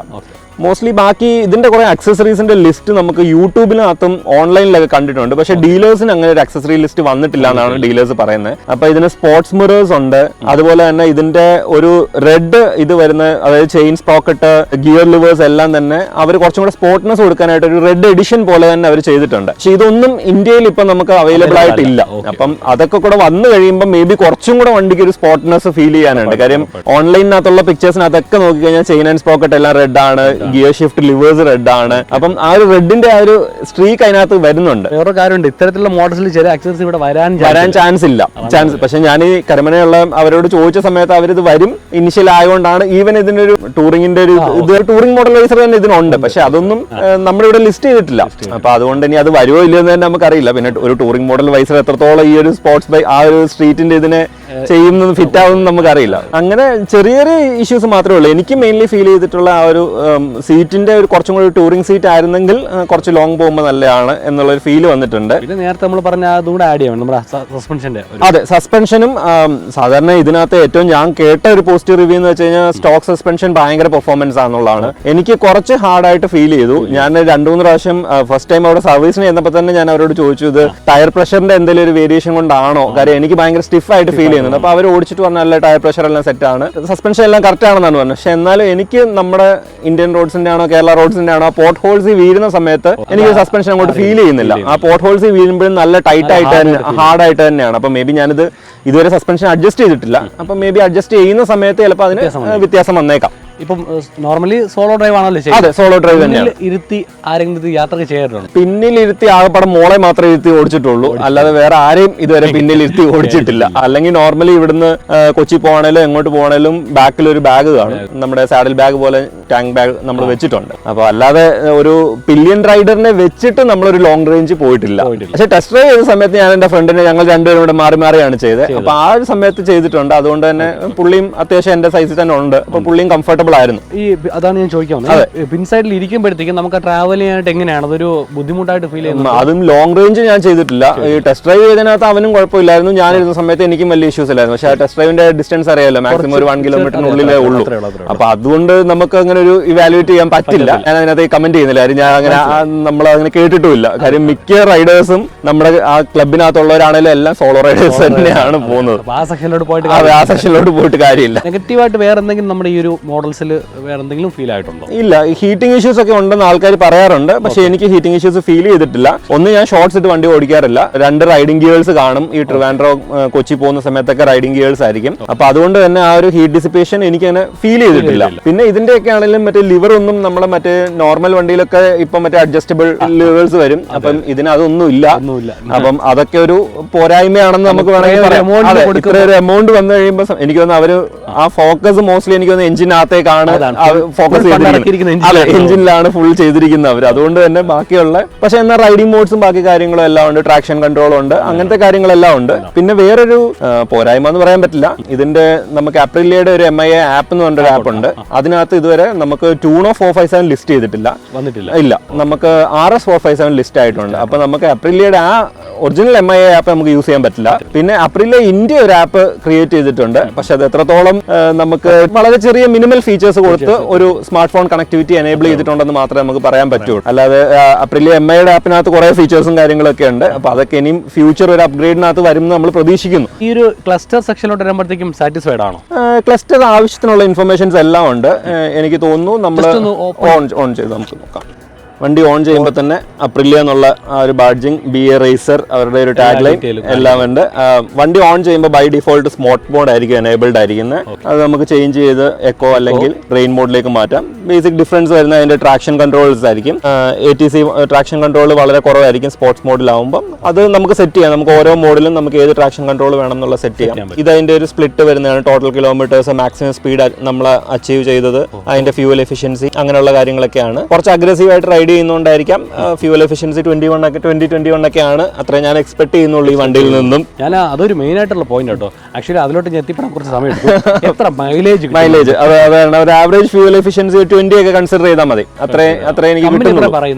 മോസ്റ്റ്ലി ബാക്കി ഇതിന്റെ കുറെ അക്സസറീസിന്റെ ലിസ്റ്റ് നമുക്ക് യൂട്യൂബിനകത്തും ഓൺലൈനിലൊക്കെ കണ്ടിട്ടുണ്ട്. പക്ഷെ ഡീലേഴ്സിന് അങ്ങനെ ഒരു അക്സസറി ലിസ്റ്റ് വന്നിട്ടില്ല എന്നാണ് ഡീലേഴ്സ് പറയുന്നത്. അപ്പൊ ഇതിന് സ്പോർട്സ് മിറേഴ്സ് ഉണ്ട്. അതുപോലെ തന്നെ ഇതിന്റെ ഒരു റെഡ് ഇത് വരുന്ന, അതായത് ചെയിൻ സ്പ്രോക്കറ്റ്, ഗിയർ ലിവേഴ്സ് എല്ലാം തന്നെ അവർ കുറച്ചും കൂടെ സ്പോർട്ട്നെസ് കൊടുക്കാനായിട്ട് ഒരു റെഡ് എഡിഷൻ പോലെ തന്നെ അവർ ചെയ്തിട്ടുണ്ട്. പക്ഷെ ഇതൊന്നും ഇന്ത്യയിൽ ഇപ്പൊ നമുക്ക് അവൈലബിൾ ആയിട്ടില്ല. അപ്പം അതൊക്കെ കൂടെ വന്നു കഴിയുമ്പോൾ മേ ബി കുറച്ചും കൂടെ വണ്ടിക്ക് ഒരു സ്പോർട്ട്നെസ് ഫീൽ ചെയ്യാനുണ്ട്. കാര്യം ഓൺലൈനിനകത്തുള്ള പിക്ചേഴ്സിനകത്തൊക്കെ നോക്കിക്കഴിഞ്ഞാൽ ചെയിൻ ആൻഡ് സ്പ്രോക്കറ്റ് എല്ലാം റെഡ് ആണ്, ഗിയർ ഷിഫ്റ്റ് ലിവേഴ്സ് റെഡ് ആണ്. അപ്പം ആ ഒരു റെഡിന്റെ ആ ഒരു സ്ട്രീക്ക് അതിനകത്ത് വരുന്നുണ്ട്. വേറെ കാര്യമുണ്ട്, ഇത്തരത്തിലുള്ള മോഡൽസിൽ ചില അക്സസറീസ് ഇവിടെ വരാൻ ചാൻസ് ഇല്ല. പക്ഷെ ഞാൻ ഈ കരമനയുള്ള അവരോട് ചോദിച്ച സമയത്ത് അവരിത് വരും ഇനിഷ്യൽ ആയതുകൊണ്ടാണ്. ഈവൻ ഇതിന്റെ ഒരു ടൂറിംഗിന്റെ ഒരു ടൂറിംഗ് മോഡൽ വൈസർ തന്നെ ഇതിനുണ്ട്. പക്ഷെ അതൊന്നും നമ്മളിവിടെ ലിസ്റ്റ് ചെയ്തിട്ടില്ല. അപ്പൊ അതുകൊണ്ട് ഇനി അത് വരുമോ ഇല്ലയോ എന്ന് തന്നെ നമുക്കറിയില്ല. പിന്നെ ഒരു ടൂറിംഗ് മോഡൽ വൈസർ എത്രത്തോളം ഈ ഒരു സ്പോർട്സ് ബൈക്ക് ആ ഒരു സ്ട്രീറ്റിന്റെ ഇതിനെ ചെയ്യുന്നത് ഫിറ്റ് ആവുമെന്ന് നമുക്കറിയില്ല. അങ്ങനെ ചെറിയ ചെറിയ ഇഷ്യൂസ് മാത്രമേ ഉള്ളൂ. എനിക്ക് മെയിൻലി ഫീൽ ചെയ്തിട്ടുള്ള ആ ഒരു സീറ്റിന്റെ ഒരു കുറച്ചും കൂടി ടൂറിംഗ് സീറ്റ് ആയിരുന്നെങ്കിൽ കുറച്ച് ലോങ് പോകുമ്പോൾ നല്ലതാണ് എന്നുള്ള ഒരു ഫീൽ വന്നിട്ടുണ്ട്. പിന്നെ നേരത്തെ നമ്മൾ പറഞ്ഞ അതുകൂടെ ആഡ് ചെയ്യണം നമ്മുടെ സസ്പെൻഷന്റെ. അതെ, സസ്പെൻഷനും സാധാരണ ഇതിനകത്ത് ഏറ്റവും ഞാൻ കേട്ട ഒരു പോസിറ്റീവ് റിവ്യൂ എന്ന് വെച്ച് കഴിഞ്ഞാൽ സ്റ്റോക്ക് സസ്പെൻഷൻ ഭയങ്കര പെർഫോമൻസ് ആണെന്നുള്ളതാണ്. എനിക്ക് കുറച്ച് ഹാർഡായിട്ട് ഫീൽ ചെയ്തു. ഞാൻ 2-3 പ്രാവശ്യം ഫസ്റ്റ് ടൈം അവിടെ സർവീസിന് ചെന്നപ്പോൾ തന്നെ ഞാൻ അവരോട് ചോദിച്ചു ഇത് ടയർ പ്രഷറിന്റെ എന്തെങ്കിലും ഒരു വേരിയേഷൻ കൊണ്ടാണോ, കാര്യം എനിക്ക് ഭയങ്കര സ്റ്റിഫ് ആയിട്ട് ഫീൽ ചെയ്യുന്നുണ്ട്. അപ്പൊ അവർ ഓടിച്ചിട്ട് പറഞ്ഞാൽ ടയർ പ്രഷർ എല്ലാം സെറ്റ് ആണ്, സസ്പെൻഷൻ എല്ലാം കറക്റ്റ് ആണെന്നാണ് പറഞ്ഞത്. പക്ഷെ എന്നാലും എനിക്ക് നമ്മുടെ ഇന്ത്യൻ റോഡ്സിന്റെ ആണോ കേരള റോഡ്സിന്റെ ആണോ പോർട്ട് ഹോൾസിൽ വീഴുന്ന സമയത്ത് എനിക്ക് സസ്പെൻഷൻ അങ്ങോട്ട് ഫീൽ ചെയ്യുന്നില്ല. ആ പോർട്ട് ഹോൾസിൽ വീഴുമ്പോഴും നല്ല ടൈറ്റ് ആയിട്ട് തന്നെ ഹാർഡ് ആയിട്ട് തന്നെയാണ്. അപ്പൊ മേ ബി ഞാനിത് ഇതുവരെ സസ്പെൻഷൻ അഡ്ജസ്റ്റ് ചെയ്തിട്ടില്ല. അപ്പൊ മേ ബി അഡ്ജസ്റ്റ് ചെയ്യുന്ന സമയത്ത് ചിലപ്പോൾ അതിന് വ്യത്യാസം വന്നേക്കാം. ഇപ്പം നോർമലി സോളോ ഡ്രൈവ് ആണല്ലോ? അതെ, സോളോ ഡ്രൈവ് തന്നെയാണ്. ഇരുത്തി ആരെങ്കിലും യാത്ര ചെയ്യാറുണ്ട്? പിന്നിലിരുത്തി ആകെപ്പാടെ മോളെ മാത്രമേ ഇരുത്തി ഓടിച്ചിട്ടുള്ളൂ, അല്ലാതെ വേറെ ആരെയും ഇതുവരെ പിന്നിലിരുത്തി ഓടിച്ചിട്ടില്ല. അല്ലെങ്കിൽ നോർമലി ഇവിടുന്ന് കൊച്ചി പോകണേലും എങ്ങോട്ട് പോകണേലും ബാക്കിൽ ഒരു ബാഗ് കാണും, നമ്മുടെ സാഡിൽ ബാഗ് പോലെ ടാങ്ക് ബാഗ് നമ്മൾ വെച്ചിട്ടുണ്ട്. അപ്പൊ അല്ലാതെ ഒരു പില്ലിയൻ റൈഡറിനെ വെച്ചിട്ട് നമ്മളൊരു ലോങ് റേഞ്ച് പോയിട്ടില്ല. പക്ഷെ ടെസ്റ്റ് ഡ്രൈവ് ചെയ്ത സമയത്ത് ഞാൻ എന്റെ ഫ്രണ്ടിനെ ഞങ്ങൾ രണ്ടുപേരും കൂടെ മാറി മാറിയാണ് ചെയ്തത്. അപ്പൊ ആ ഒരു സമയത്ത് ചെയ്തിട്ടുണ്ട്. അതുകൊണ്ട് തന്നെ പുള്ളിയും അത്യാവശ്യം എന്റെ സൈസിൽ തന്നെ ഉണ്ട്. അപ്പൊ പുള്ളിയും കംഫർട്ടബിൾ ആയിരുന്നു. ഈ അതാണ് ഞാൻ ചോദിക്കാൻ വന്നത്, പിൻസൈഡിൽ ഇരിക്കുമ്പോഴത്തേക്കും നമുക്ക് ട്രാവൽ ചെയ്യാനായിട്ട് എങ്ങനെയാണ് അതൊരു ബുദ്ധിമുട്ടായിട്ട് ഫീൽ ചെയ്യുന്നത്? അതും ലോങ് റേഞ്ച് ഞാൻ ചെയ്തിട്ടില്ല. ഈ ടെസ്റ്റ് ഡ്രൈവ് ചെയ്തതിനകത്ത് അവനും കുഴപ്പമില്ലായിരുന്നു, ഞാനിരുന്ന സമയത്ത് എനിക്കും വലിയ ഇഷ്യൂസ് ഇല്ലായിരുന്നു. പക്ഷെ ആ ടെസ്റ്റ് ഡ്രൈവിന്റെ ഡിസ്റ്റൻസ് അറിയാലോ, മാക്സിമം ഒരു 1 കിലോമീറ്ററിനുള്ളിലേ ഉള്ളൂ. അപ്പൊ അതുകൊണ്ട് നമുക്ക് അങ്ങനെ ഒരു ഇവാലുവേറ്റ് ചെയ്യാൻ പറ്റില്ല. ഞാൻ അതിനകത്ത് കമന്റ് ചെയ്യുന്നില്ല, കാര്യം ഞാൻ അങ്ങനെ നമ്മൾ അങ്ങനെ കേട്ടിട്ടുമില്ല. കാര്യം മിക്ക റൈഡേഴ്സും നമ്മുടെ ആ ക്ലബിനകത്തുള്ളവരാണെങ്കിലും എല്ലാം സോളോ റൈഡേഴ്സ് തന്നെയാണ് പോകുന്നത്. ആ സെക്ഷനിലോട്ട് പോയിട്ട് കാര്യമില്ല. നെഗറ്റീവായിട്ട് വേറെ എന്തെങ്കിലും നമ്മുടെ ഈ ഒരു മോഡൽസിൽ വേറെ എന്തെങ്കിലും ഫീൽ ആയിട്ടുണ്ടോ? ഇല്ല, ഹീറ്റിംഗ് ഇഷ്യൂസ് ഒക്കെ ഉണ്ടെന്ന് ആൾക്കാർ പറയാറുണ്ട്. പക്ഷെ എനിക്ക് ഹീറ്റിംഗ് ഇഷ്യൂസ് ഫീൽ ചെയ്തിട്ടില്ല. ഒന്ന്, ഞാൻ ഷോർട്സ് ഇട്ട് വണ്ടി ഓടിക്കാറില്ല. 2 റൈഡിംഗ് ഗിയേഴ്സ് കാണും. ഈ ട്രിവാൻഡ്രം കൊച്ചി പോകുന്ന സമയത്തൊക്കെ റൈഡിംഗ് ഗിയേഴ്സ് ആയിരിക്കും. അപ്പൊ അതുകൊണ്ട് തന്നെ ആ ഒരു ഹീറ്റ് ഡിസിപ്പേഷൻ എനിക്ക് അങ്ങനെ ഫീൽ ചെയ്തിട്ടില്ല. പിന്നെ ഇതിന്റെയൊക്കെ ആണെങ്കിലും മറ്റേ ലിവർ ഒന്നും നമ്മളെ മറ്റേ നോർമൽ വണ്ടിയിലൊക്കെ ഇപ്പൊ മറ്റേ അഡ്ജസ്റ്റബിൾ ലിവേഴ്സ് വരും. അപ്പം ഇതിന് അതൊന്നും ഇല്ല. അപ്പം അതൊക്കെ ഒരു പോരായ്മയാണെന്ന് നമുക്ക് വേണമെങ്കിൽ പറയാം. ഇത്ര ഒരു എമൗണ്ട് വന്നു കഴിയുമ്പോൾ എനിക്ക് തോന്നുന്നു അവര് ആ ഫോക്കസ് മോസ്റ്റ്ലി എനിക്ക് തോന്നുന്നു എഞ്ചിനകത്തേക്കാണ് ഫോക്കസ് ചെയ്തിരിക്കുന്നത്. എഞ്ചിനിലാണ് ഫുൾ ചെയ്തിരിക്കുന്നത് അവർ. അതുകൊണ്ട് തന്നെ ബാക്കിയുള്ള പക്ഷെ എന്നാൽ റൈഡിംഗ് മോഡ്സും ബാക്കി കാര്യങ്ങളും എല്ലാം ഉണ്ട്, ട്രാക്ഷൻ കൺട്രോൾ ഉണ്ട്, അങ്ങനത്തെ കാര്യങ്ങളെല്ലാം ഉണ്ട്. പിന്നെ വേറൊരു പോരായ്മ എന്ന് പറയാൻ പറ്റില്ല, ഇതിന്റെ നമുക്ക് അപ്രിലിയയുടെ ഒരു MIA ആപ്പ് എന്ന് പറഞ്ഞൊരു ആപ്പ് ഉണ്ട്. അതിനകത്ത് ഇതുവരെ നമുക്ക് ട്യൂണോ 457 ലിസ്റ്റ് ചെയ്തിട്ടില്ല, ഇല്ല. നമുക്ക് RS 457 ലിസ്റ്റ് ആയിട്ടുണ്ട്. അപ്പൊ നമുക്ക് അപ്രിലിയയുടെ ആ ഒറിജിനൽ MIA ആപ്പ് നമുക്ക് യൂസ് ചെയ്യാൻ പറ്റില്ല. പിന്നെ അപ്രിലിയ ഇന്ത്യ ഒരു ആപ്പ് ക്രിയേറ്റ് ചെയ്തിട്ടുണ്ട്. പക്ഷെ അത് എത്രത്തോളം നമുക്ക് വളരെ ചെറിയ മിനിമൽ ഫീച്ചേഴ്സ് കൊടുത്ത് ഒരു സ്മാർട്ട് ഫോൺ കണക്ടിവിറ്റി എനേബിൾ ചെയ്തിട്ടുണ്ടെന്ന് മാത്രമേ നമുക്ക് പറയാൻ പറ്റുള്ളൂ. അല്ലാതെ അപ്രിലിയ MIയുടെ ആപ്പിനകത്ത് കുറെ ഫീച്ചേഴ്സും കാര്യങ്ങളൊക്കെ ഉണ്ട്. അപ്പൊ അതൊക്കെ ഇനിയും ഫ്യൂച്ചർ ഒരു അപ്ഗ്രേഡിനകത്ത് വരുമെന്ന് നമ്മൾ പ്രതീക്ഷിക്കുന്നു. ഈ ഒരു ക്ലസ്റ്റർ സെക്ഷനിലോട്ട് വരുമ്പോഴത്തേക്കും സാറ്റിസ്ഫൈഡ് ആണോ? ക്ലസ്റ്റർ ആവശ്യത്തിനുള്ള ഇൻഫർമേഷൻസ് എല്ലാം ഉണ്ട്. എനിക്ക് തോന്നുന്നു നമ്മൾ ഓൺ ചെയ്ത് നമുക്ക് നോക്കാം. വണ്ടി ഓൺ ചെയ്യുമ്പോൾ തന്നെ അപ്രിലിയ എന്നുള്ള ആ ഒരു ബാഡ്ജിങ്, BA റേസർ, അവരുടെ ഒരു ടാഗ് ലൈൻ എല്ലാം ഉണ്ട്. വണ്ടി ഓൺ ചെയ്യുമ്പോൾ ബൈ ഡിഫോൾട്ട് സ്പോർട്ട് മോഡ് ആയിരിക്കും എനേബിൾഡ് ആയിരിക്കുന്നത്. അത് നമുക്ക് ചേഞ്ച് ചെയ്ത് എക്കോ അല്ലെങ്കിൽ റെയിൻ മോഡിലേക്ക് മാറ്റാം. ബേസിക് ഡിഫറൻസ് വരുന്നത് അതിന്റെ ട്രാക്ഷൻ കൺട്രോൾസ് ആയിരിക്കും. ATC ട്രാക്ഷൻ കൺട്രോൾ വളരെ കുറവായിരിക്കും സ്പോർട്സ് മോഡിലാവുമ്പോൾ. അത് നമുക്ക് സെറ്റ് ചെയ്യാം. നമുക്ക് ഓരോ മോഡിലും നമുക്ക് ഏത് ട്രാക്ഷൻ കൺട്രോൾ വേണം എന്നുള്ള സെറ്റ് ചെയ്യാം. ഇത് അതിന്റെ ഒരു സ്പ്ലിറ്റ് വരുന്നതാണ്. ടോട്ടൽ കിലോമീറ്റേഴ്സ്, മാക്സിമം സ്പീഡ് നമ്മൾ അച്ചീവ് ചെയ്തത്, അതിന്റെ ഫ്യൂവൽ എഫിഷ്യൻസി, അങ്ങനെയുള്ള കാര്യങ്ങളൊക്കെയാണ്. കുറച്ച് അഗ്രസീവ് ആയിട്ട് റൈഡ് ചെയ്യുന്നതുകൊണ്ടായിരിക്കാം ഫ്യൂവൽ എഫിഷ്യൻസി 2021 ഒക്കെയാണ് അത്രയും ഞാൻ എക്സ്പെക്ട് ചെയ്യുന്നുള്ളൂ ഈ വണ്ടിയിൽ നിന്നും. ഞാൻ അതൊരു മെയിൻ ആയിട്ടുള്ള പോയിന്റ് കേട്ടോ. ആക്ച്വലി അതിലോട്ട് ഞാൻ എത്തിപ്പെടാൻ കുറച്ച് സമയം എടുക്കും. എത്ര മൈലേജ് അതാണ് ഒരു ആവറേജ് ഫ്യൂവൽ എഫിഷ്യൻസി 20 ഒക്കെ കൺസിഡർ ചെയ്താൽ മതി. അത്രേ എനിക്ക് കിട്ടുന്നുള്ളൂ.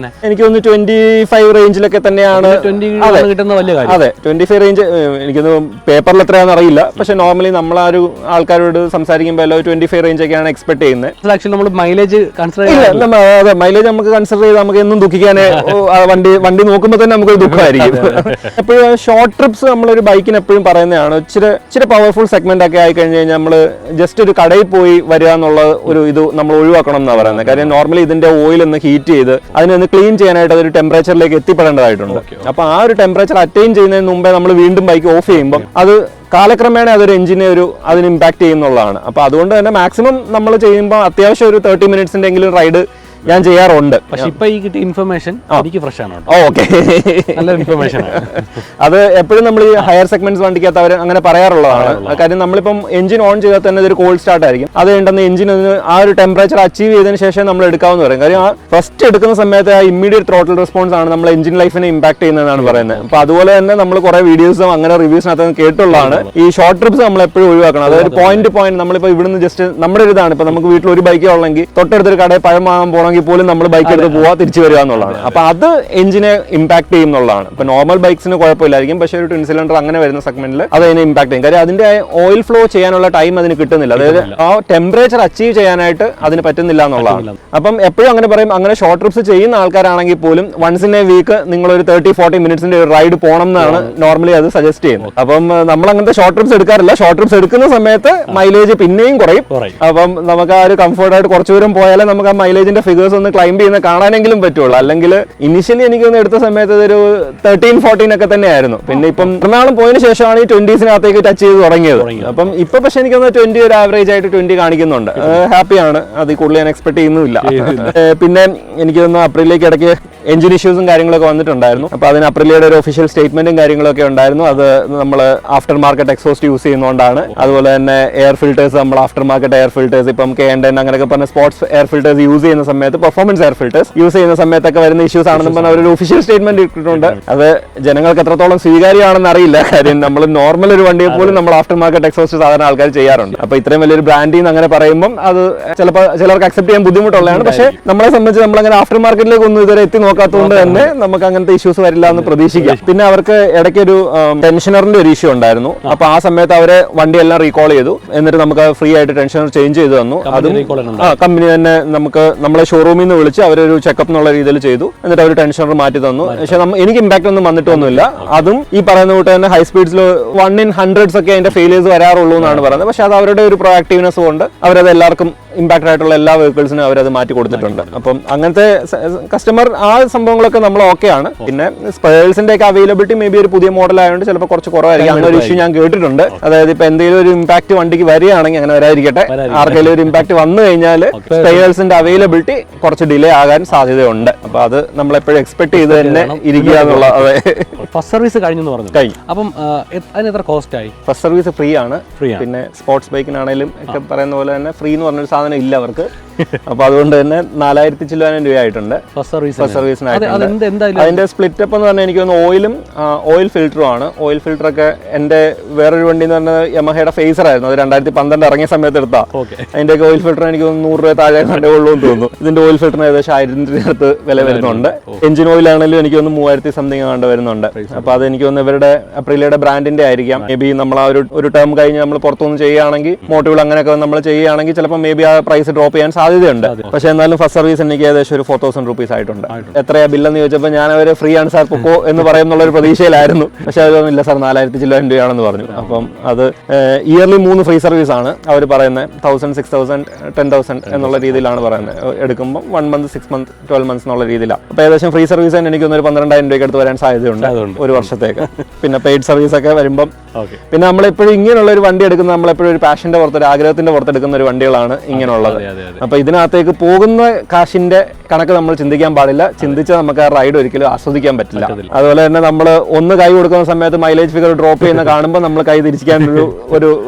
എനിക്ക് തോന്നുന്നു 25 റേഞ്ചിലൊക്കെ തന്നെയാണ്. കിട്ടുന്ന വലിയ കാര്യം. അതെ, 25 റേഞ്ച് എനിക്കൊന്ന് പേപ്പറിൽ എത്രയാണെന്ന് അറിയില്ല. പക്ഷെ നോർമലി നമ്മൾ ആ ഒരു ആൾക്കാരോട് സംസാരിക്കുമ്പോൾ 25 റേഞ്ച് ഒക്കെയാണ് എക്സ്പെക്ട് ചെയ്യുന്നത്. ആക്ച്വലി നമ്മൾ മൈലേജ് കൺസിഡർ അതെ, മൈലേജ് നമുക്ക് കൺസിഡർ ചെയ്ത് നമുക്ക് എന്നും ദുഃഖിക്കാനേ വണ്ടി നോക്കുമ്പോൾ തന്നെ നമുക്ക് ദുഃഖമായിരിക്കും. എപ്പോഴും ഷോർട്ട് ട്രിപ്സ് നമ്മളൊരു ബൈക്കിന് എപ്പോഴും പറയുന്നതാണ്. ഇച്ചിരി പവർഫുൾ സെഗ്മെന്റ് ഒക്കെ ആയി കഴിഞ്ഞ് കഴിഞ്ഞാൽ നമ്മൾ ജസ്റ്റ് ഒരു കടയിൽ പോയി വരിക എന്നുള്ള ഒരു ഇത് നമ്മൾ ഒഴിവാക്കണം എന്നാണ് പറയുന്നത്. കാര്യം നോർമലി ഇതിന്റെ ഓയിൽ ഒന്ന് ഹീറ്റ് ചെയ്ത് അതിനൊന്ന് ക്ലീൻ ചെയ്യാനായിട്ട് അതൊരു ടെമ്പറേച്ചറിലേക്ക് എത്തിപ്പെടേണ്ടതായിട്ടുണ്ട്. അപ്പൊ ആ ഒരു ടെമ്പറേച്ചർ അറ്റൈൻ ചെയ്യുന്നതിന് മുമ്പേ നമ്മൾ വീണ്ടും ബൈക്ക് ഓഫ് ചെയ്യുമ്പോൾ അത് കാലക്രമേണ അതൊരു എഞ്ചിനെ അതിന് ഇമ്പാക്ട് ചെയ്യുന്നുള്ളതാണ്. അപ്പൊ അതുകൊണ്ട് തന്നെ മാക്സിമം നമ്മൾ ചെയ്യുമ്പോൾ അത്യാവശ്യം ഒരു 30 മിനിറ്റ്സിന്റെ എങ്കിലും റൈഡ് ഞാൻ ചെയ്യാറുണ്ട്. പക്ഷെ ഇപ്പൊ ഈ കിട്ടിയ ഇൻഫർമേഷൻ എനിക്ക് ഫ്രഷ് ആണ്. ഓക്കെ, നല്ല ഇൻഫർമേഷൻ. അത് എപ്പോഴും നമ്മൾ ഈ ഹയർ സെഗ്മെന്റ്സ് വണ്ടിക്കകത്ത് അവർ അങ്ങനെ പറയാറുള്ളതാണ്. കാര്യം നമ്മളിപ്പം എഞ്ചിൻ ഓൺ ചെയ്താൽ തന്നെ ഇതൊരു കോൾഡ് സ്റ്റാർട്ട് ആയിരിക്കും. അത് ഉണ്ടെന്ന് എഞ്ചിൻ ആ ഒരു ടെമ്പറേച്ചർ അച്ചീവ് ചെയ്തതിന് ശേഷം നമ്മൾ എടുക്കാമെന്ന് പറയും. കാര്യം ആ ഫസ്റ്റ് എടുക്കുന്ന സമയത്ത് ആ ഇമ്മീഡിയറ്റ് ത്രോട്ടിൽ റെസ്പോൺസ് ആണ് നമ്മൾ എഞ്ചിൻ ലൈഫിനെ ഇമ്പാക്ട് ചെയ്യുന്നതെന്നാണ് പറയുന്നത്. അപ്പൊ അതുപോലെ തന്നെ നമ്മൾ കുറെ വീഡിയോസും അങ്ങനെ റിവ്യൂസിനകത്ത് കേട്ടുള്ളതാണ് ഈ ഷോർട്ട് ട്രിപ്സ് നമ്മൾ എപ്പോഴും ഒഴിവാക്കണം. അതായത് പോയിന്റ് നമ്മളിപ്പോ ഇവിടുന്ന് ജസ്റ്റ് നമ്മുടെ ഒരു ഇതാണ്. ഇപ്പൊ നമുക്ക് വീട്ടിൽ ഒരു ബൈക്കേ ഉള്ളെങ്കിൽ തൊട്ടടുത്തൊരു കടയിൽ പഴം വാങ്ങാൻ പോകണമെങ്കിൽ പോലും നമ്മൾ ബൈക്ക് എടുത്ത് പോവാ തിരിച്ചു വരിക എന്നുള്ളതാണ്. അപ്പൊ അത് എഞ്ചിനെ ഇമ്പാക്ട് ചെയ്യും എന്നുള്ളതാണ്. ഇപ്പൊ നോർമൽ ബൈക്സിന് കുഴപ്പമില്ലായിരിക്കും. പക്ഷേ ഒരു ട്വിൻ സിലിണ്ടർ അങ്ങനെ വരുന്ന സെഗ്മെന്റിൽ അത് അതിനെ ഇമ്പാക്ട് ചെയ്യും. കാര്യം അതിന്റെ ഓയിൽ ഫ്ലോ ചെയ്യാനുള്ള ടൈം അതിന് കിട്ടുന്നില്ല. അതായത് ആ ടെമ്പറേച്ചർ അച്ചീവ് ചെയ്യാനായിട്ട് അതിന് പറ്റുന്നില്ല എന്നുള്ളതാണ്. അപ്പം എപ്പോഴും അങ്ങനെ പറയും. അങ്ങനെ ഷോർട്ട് ട്രിപ്സ് ചെയ്യുന്ന ആൾക്കാരാണെങ്കിൽ പോലും വൺസ് ഇൻ എ വീക്ക് നിങ്ങൾ ഒരു 30-40 മിനിറ്റ്സിന്റെ ഒരു റൈഡ് പോകണം എന്നാണ് നോർമലി അത് സജസ്റ്റ് ചെയ്യുന്നത്. അപ്പം നമ്മൾ അങ്ങനത്തെ ഷോർട്ട് ട്രിപ്സ് എടുക്കാറില്ല. ഷോർട്ട് ട്രിപ്സ് എടുക്കുന്ന സമയത്ത് മൈലേജ് പിന്നെയും കുറയും. അപ്പം നമുക്ക് ആ ഒരു കംഫർട്ടായിട്ട് കുറച്ചു ദൂരം പോയാലേ നമുക്ക് ആ മൈലേജിന്റെ ഫിഗേഴ്സ് ഒന്ന് ക്ലൈംബ് ചെയ്യുന്ന കാണാനെങ്കിലും പറ്റുള്ളൂ. അല്ലെങ്കിൽ ഇനിഷ്യലി എനിക്കൊന്ന് എടുത്ത സമയത്ത് ഒരു 13-14 ഒക്കെ തന്നെയായിരുന്നു. പിന്നെ ഇപ്പം എറണാകുളം പോയതിനു ശേഷമാണ് ഈ 20സിനകത്തേക്ക് ടച്ച് ചെയ്ത് തുടങ്ങിയത്. അപ്പം ഇപ്പൊ പക്ഷെ എനിക്കൊന്ന് 20 ഒരു ആവറേജ് ആയിട്ട് 20 കാണിക്കുന്നുണ്ട്. ഹാപ്പിയാണ്. അതിൽ കൂടുതൽ ഞാൻ എക്സ്പെക്ട് ചെയ്യുന്നില്ല. പിന്നെ എനിക്ക് തോന്നുന്നു അപ്രിലേക്ക് ഇടയ്ക്ക് എഞ്ചിൻ ഇഷ്യൂസും കാര്യങ്ങളൊക്കെ വന്നിട്ടുണ്ടായിരുന്നു. അപ്പൊ അതിന് അപ്രിലിയുടെ ഒരു ഒഫീഷ്യൽ സ്റ്റേറ്റ്മെന്റും കാര്യങ്ങളൊക്കെ ഉണ്ടായിരുന്നു. അത് നമ്മൾ ആഫ്റ്റർ മാർക്കറ്റ് എക്സോസ്റ്റ് യൂസ് ചെയ്യുന്നതുകൊണ്ടാണ്. അതുപോലെ തന്നെ എയർ ഫിൽറ്റേഴ്സ്, നമ്മൾ ആഫ്റ്റർ മാർക്കറ്റ് എയർ ഫിൽറ്റേഴ്സ്, ഇപ്പം K&N അങ്ങനെയൊക്കെ പറഞ്ഞ സ്പോർട്സ് എയർ ഫിൽറ്റേഴ്സ് യൂസ് ചെയ്യുന്ന സമയത്ത്, പെർഫോമൻസ് എയർ ഫിൽറ്റേഴ്സ് യൂസ് ചെയ്യുന്ന സമയത്തൊക്കെ വരുന്ന ഇഷ്യൂസ് ആണെന്ന് പറഞ്ഞ ഒരു ഒഫീഷ്യൽ സ്റ്റേറ്റ്മെന്റ് ഇട്ടിട്ടുണ്ട്. അത് ജനങ്ങൾക്ക് എത്രത്തോളം സ്വീകാര്യമാണെന്ന് അറിയില്ല. കാര്യം നമ്മൾ നോർമൽ ഒരു വണ്ടിയെ പോലും നമ്മൾ ആഫ്റ്റർ മാർക്കറ്റ് എക്സോസ്റ്റ് സാധാരണ ആൾക്കാർ ചെയ്യാറുണ്ട്. അപ്പൊ ഇത്രയും വലിയൊരു ബ്രാൻഡിൽ നിന്ന് അങ്ങനെ പറയുമ്പോൾ അത് ചിലപ്പോൾ ചിലർക്ക് അക്സെപ്റ്റ് ചെയ്യാൻ ബുദ്ധിമുട്ടുള്ളതാണ്. പക്ഷേ നമ്മളെ സംബന്ധിച്ച് നമ്മളങ്ങനെ ആഫ്റ്റർ മാർക്കറ്റിലേക്ക് ഒന്നും ഇതുവരെ എത്തി നോക്കാത്തതുകൊണ്ട് തന്നെ നമുക്ക് അങ്ങനത്തെ ഇഷ്യൂസ് വരില്ല എന്ന് പ്രതീക്ഷിക്കാം. പിന്നെ അവർക്ക് ഇടയ്ക്ക് ഒരു ടെൻഷനറിന്റെ ഒരു ഇഷ്യൂ ഉണ്ടായിരുന്നു. അപ്പൊ ആ സമയത്ത് അവര് വണ്ടിയെല്ലാം റീകോൾ ചെയ്തു. എന്നിട്ട് നമുക്ക് ഫ്രീ ആയിട്ട് ടെൻഷനർ ചേഞ്ച് ചെയ്ത് തന്നു. അതും കമ്പനി തന്നെ നമുക്ക് നമ്മളെ ഷോറൂമിൽ നിന്ന് വിളിച്ച് അവരൊരു ചെക്കപ്പ് എന്നുള്ള രീതിയിൽ ചെയ്തു. എന്നിട്ട് അവർ ടെൻഷനർ മാറ്റി തന്നു. പക്ഷെ എനിക്ക് ഇമ്പാക്ട് ഒന്നും വന്നിട്ടൊന്നുമില്ല. അതും ഈ പറയുന്ന കൂട്ട് തന്നെ ഹൈ സ്പീഡ്സിൽ 1 in 100s ഒക്കെ അതിന്റെ ഫെയിലിയേഴ്സ് വരാറുള്ളൂ എന്നാണ് പറയുന്നത്. പക്ഷെ അത് അവരുടെ ഒരു പ്രൊആക്റ്റീവ്നെസ് കൊണ്ട് അവരത് എല്ലാവർക്കും ഇമ്പാക്ട് ആയിട്ടുള്ള എല്ലാ വെഹിക്കിൾസിനും അവരത് മാറ്റി കൊടുത്തിട്ടുണ്ട്. അപ്പം അങ്ങനത്തെ കസ്റ്റമർ ആ സംഭവങ്ങളൊക്കെ നമ്മൾ ഓക്കെ ആണ്. പിന്നെ സ്പെയർസിന്റെ ഒക്കെ അവൈലബിലിറ്റി മേ ബി ഒരു പുതിയ മോഡൽ ആയതുകൊണ്ട് ചിലപ്പോൾ കുറച്ച് കുറവായിരിക്കും. അങ്ങനെ ഒരു ഇഷ്യൂ ഞാൻ കേട്ടിട്ടുണ്ട്. അതായത് ഇപ്പൊ എന്തെങ്കിലും ഒരു ഇമ്പാക്ട് വണ്ടിക്ക് വരികയാണെങ്കിൽ, അങ്ങനെ വരാതിരിക്കട്ടെ, ആർക്കെങ്കിലും ഒരു ഇമ്പാക്ട് വന്നു കഴിഞ്ഞാൽ സ്പെയർസിന്റെ അവൈലബിലിറ്റി കുറച്ച് ഡിലേ ആകാൻ സാധ്യതയുണ്ട്. അപ്പൊ അത് നമ്മൾ എപ്പോഴും എക്സ്പെക്ട് ചെയ്ത് തന്നെ ഇരിക്കുക എന്നുള്ള. ഫസ്റ്റ് സർവീസ് കഴിഞ്ഞു പറഞ്ഞു. അപ്പം അതിന് എത്ര കോസ്റ്റ് ആയി? ഫസ്റ്റ് സർവീസ് ഫ്രീ ആണ്. പിന്നെ സ്പോർട്സ് ബൈക്കിനാണെങ്കിലും ഒക്കെ പറയുന്ന പോലെ തന്നെ ഫ്രീ എന്ന് പറഞ്ഞൊരു സാധനം ഇല്ല അവർക്ക്. അപ്പൊ അതുകൊണ്ട് തന്നെ 4000 ചില്ലുവാനും രൂപയായിട്ടുണ്ട് ഫസ്റ്റ് സർവീസിനായിട്ട്. അതിന്റെ സ്പ്ലിറ്റ് അപ്പ് എന്ന് പറഞ്ഞാൽ എനിക്ക് തോന്നുന്നു ഓയിൽ ഫിൽറ്ററും ആണ്. ഓയിൽ ഫിൽറ്റർ ഒക്കെ എന്റെ വേറൊരു വണ്ടി എന്ന് പറഞ്ഞാൽ യമഹയുടെ ഫേസർ ആയിരുന്നു. അത് 2012 ഇറങ്ങിയ സമയത്ത് എടുത്താ. അതിന്റെ ഒക്കെ ഓയിൽ ഫിൽറ്റർ എനിക്ക് 100 രൂപ താഴെ കണ്ടേ ഉള്ളൂ എന്ന് തോന്നുന്നു. ഇതിന്റെ ഓയിൽ ഫിൽറ്ററിന് ഏകദേശം 1000 അടുത്ത് വില വരുന്നുണ്ട്. എഞ്ചിൻ ഓയിൽ ആണെങ്കിലും എനിക്ക് ഒന്ന് 3000 സംതിങ് കണ്ട് വരുന്നുണ്ട്. അപ്പൊ അത് എനിക്ക് തോന്നുന്നു ഇവരുടെ അപ്രിലിയുടെ ബ്രാൻഡിന്റെ ആയിരിക്കാം. മേ ബി നമ്മൾ ആ ഒരു ടേം കഴിഞ്ഞ് നമ്മൾ പുറത്തുനിന്ന് ചെയ്യുകയാണെങ്കിൽ, മോട്ടോകൾ അങ്ങനെയൊക്കെ നമ്മൾ ചെയ്യുകയാണെങ്കിൽ ചിലപ്പോൾ മേ ബി ആ പ്രൈസ് ഡ്രോപ്പ് ചെയ്യാൻ സാധ്യതയുണ്ട്. പക്ഷേ എന്നാലും ഫസ്റ്റ് സർവീസ് എനിക്ക് ഏകദേശം ഒരു 4000 rupees ആയിട്ടുണ്ട്. എത്രയാ ബില്ലെന്ന് ചോദിച്ചപ്പോൾ ഞാൻ അവർ ഫ്രീ ആണ് സാർ പൊക്കോ എന്ന് പറയുന്നുള്ള ഒരു പ്രതീക്ഷയിലായിരുന്നു. പക്ഷെ അതൊന്നുമില്ല സാർ 4000 ചില്ലുവാൻ രൂപയാണെന്ന് പറഞ്ഞു. അപ്പം അത് ഇയർലി 3 ഫ്രീ സർവീസ് ആണ് അവർ പറയുന്നത്. 1000, 6000, 10,000 എന്നുള്ള രീതിയിലാണ് പറയുന്നത്. എടുക്കുമ്പോൾ 1 month, 6 months, 12 months എന്നുള്ള രീതിയിലാണ്. അപ്പോൾ ഏകദേശം ഫ്രീ സർവീസ് തന്നെ എനിക്കൊന്ന് ഒരു 12,000 രൂപയ്ക്ക് അടുത്ത് വരാൻ സാധ്യതയുണ്ട് ഒരു വർഷത്തേക്ക്. പിന്നെ പെയ്ഡ് സർവീസ് ഒക്കെ വരുമ്പം പിന്നെ നമ്മളെപ്പോഴും ഇങ്ങനെയുള്ള ഒരു വണ്ടി എടുക്കുന്ന നമ്മളെപ്പോഴും ഒരു പാഷന്റെ പുറത്ത് ഒരു ആഗ്രഹത്തിന്റെ പുറത്ത് എടുക്കുന്ന ഒരു വണ്ടികളാണ് ഇങ്ങനെയുള്ളത്. അപ്പൊ ഇതിനകത്തേക്ക് പോകുന്ന കാശിന്റെ കണക്ക് നമ്മൾ ചിന്തിക്കാൻ പാടില്ല. ചിന്തിച്ചാൽ നമുക്ക് ആ റൈഡ് ഒരിക്കലും ആസ്വദിക്കാൻ പറ്റില്ല. അതുപോലെ തന്നെ നമ്മൾ ഒന്ന് കൈ കൊടുക്കുന്ന സമയത്ത് മൈലേജ് ഫിഗർ ഡ്രോപ്പ് ചെയ്യുന്ന കാണുമ്പോൾ നമ്മൾ കൈ തിരിക്കാൻ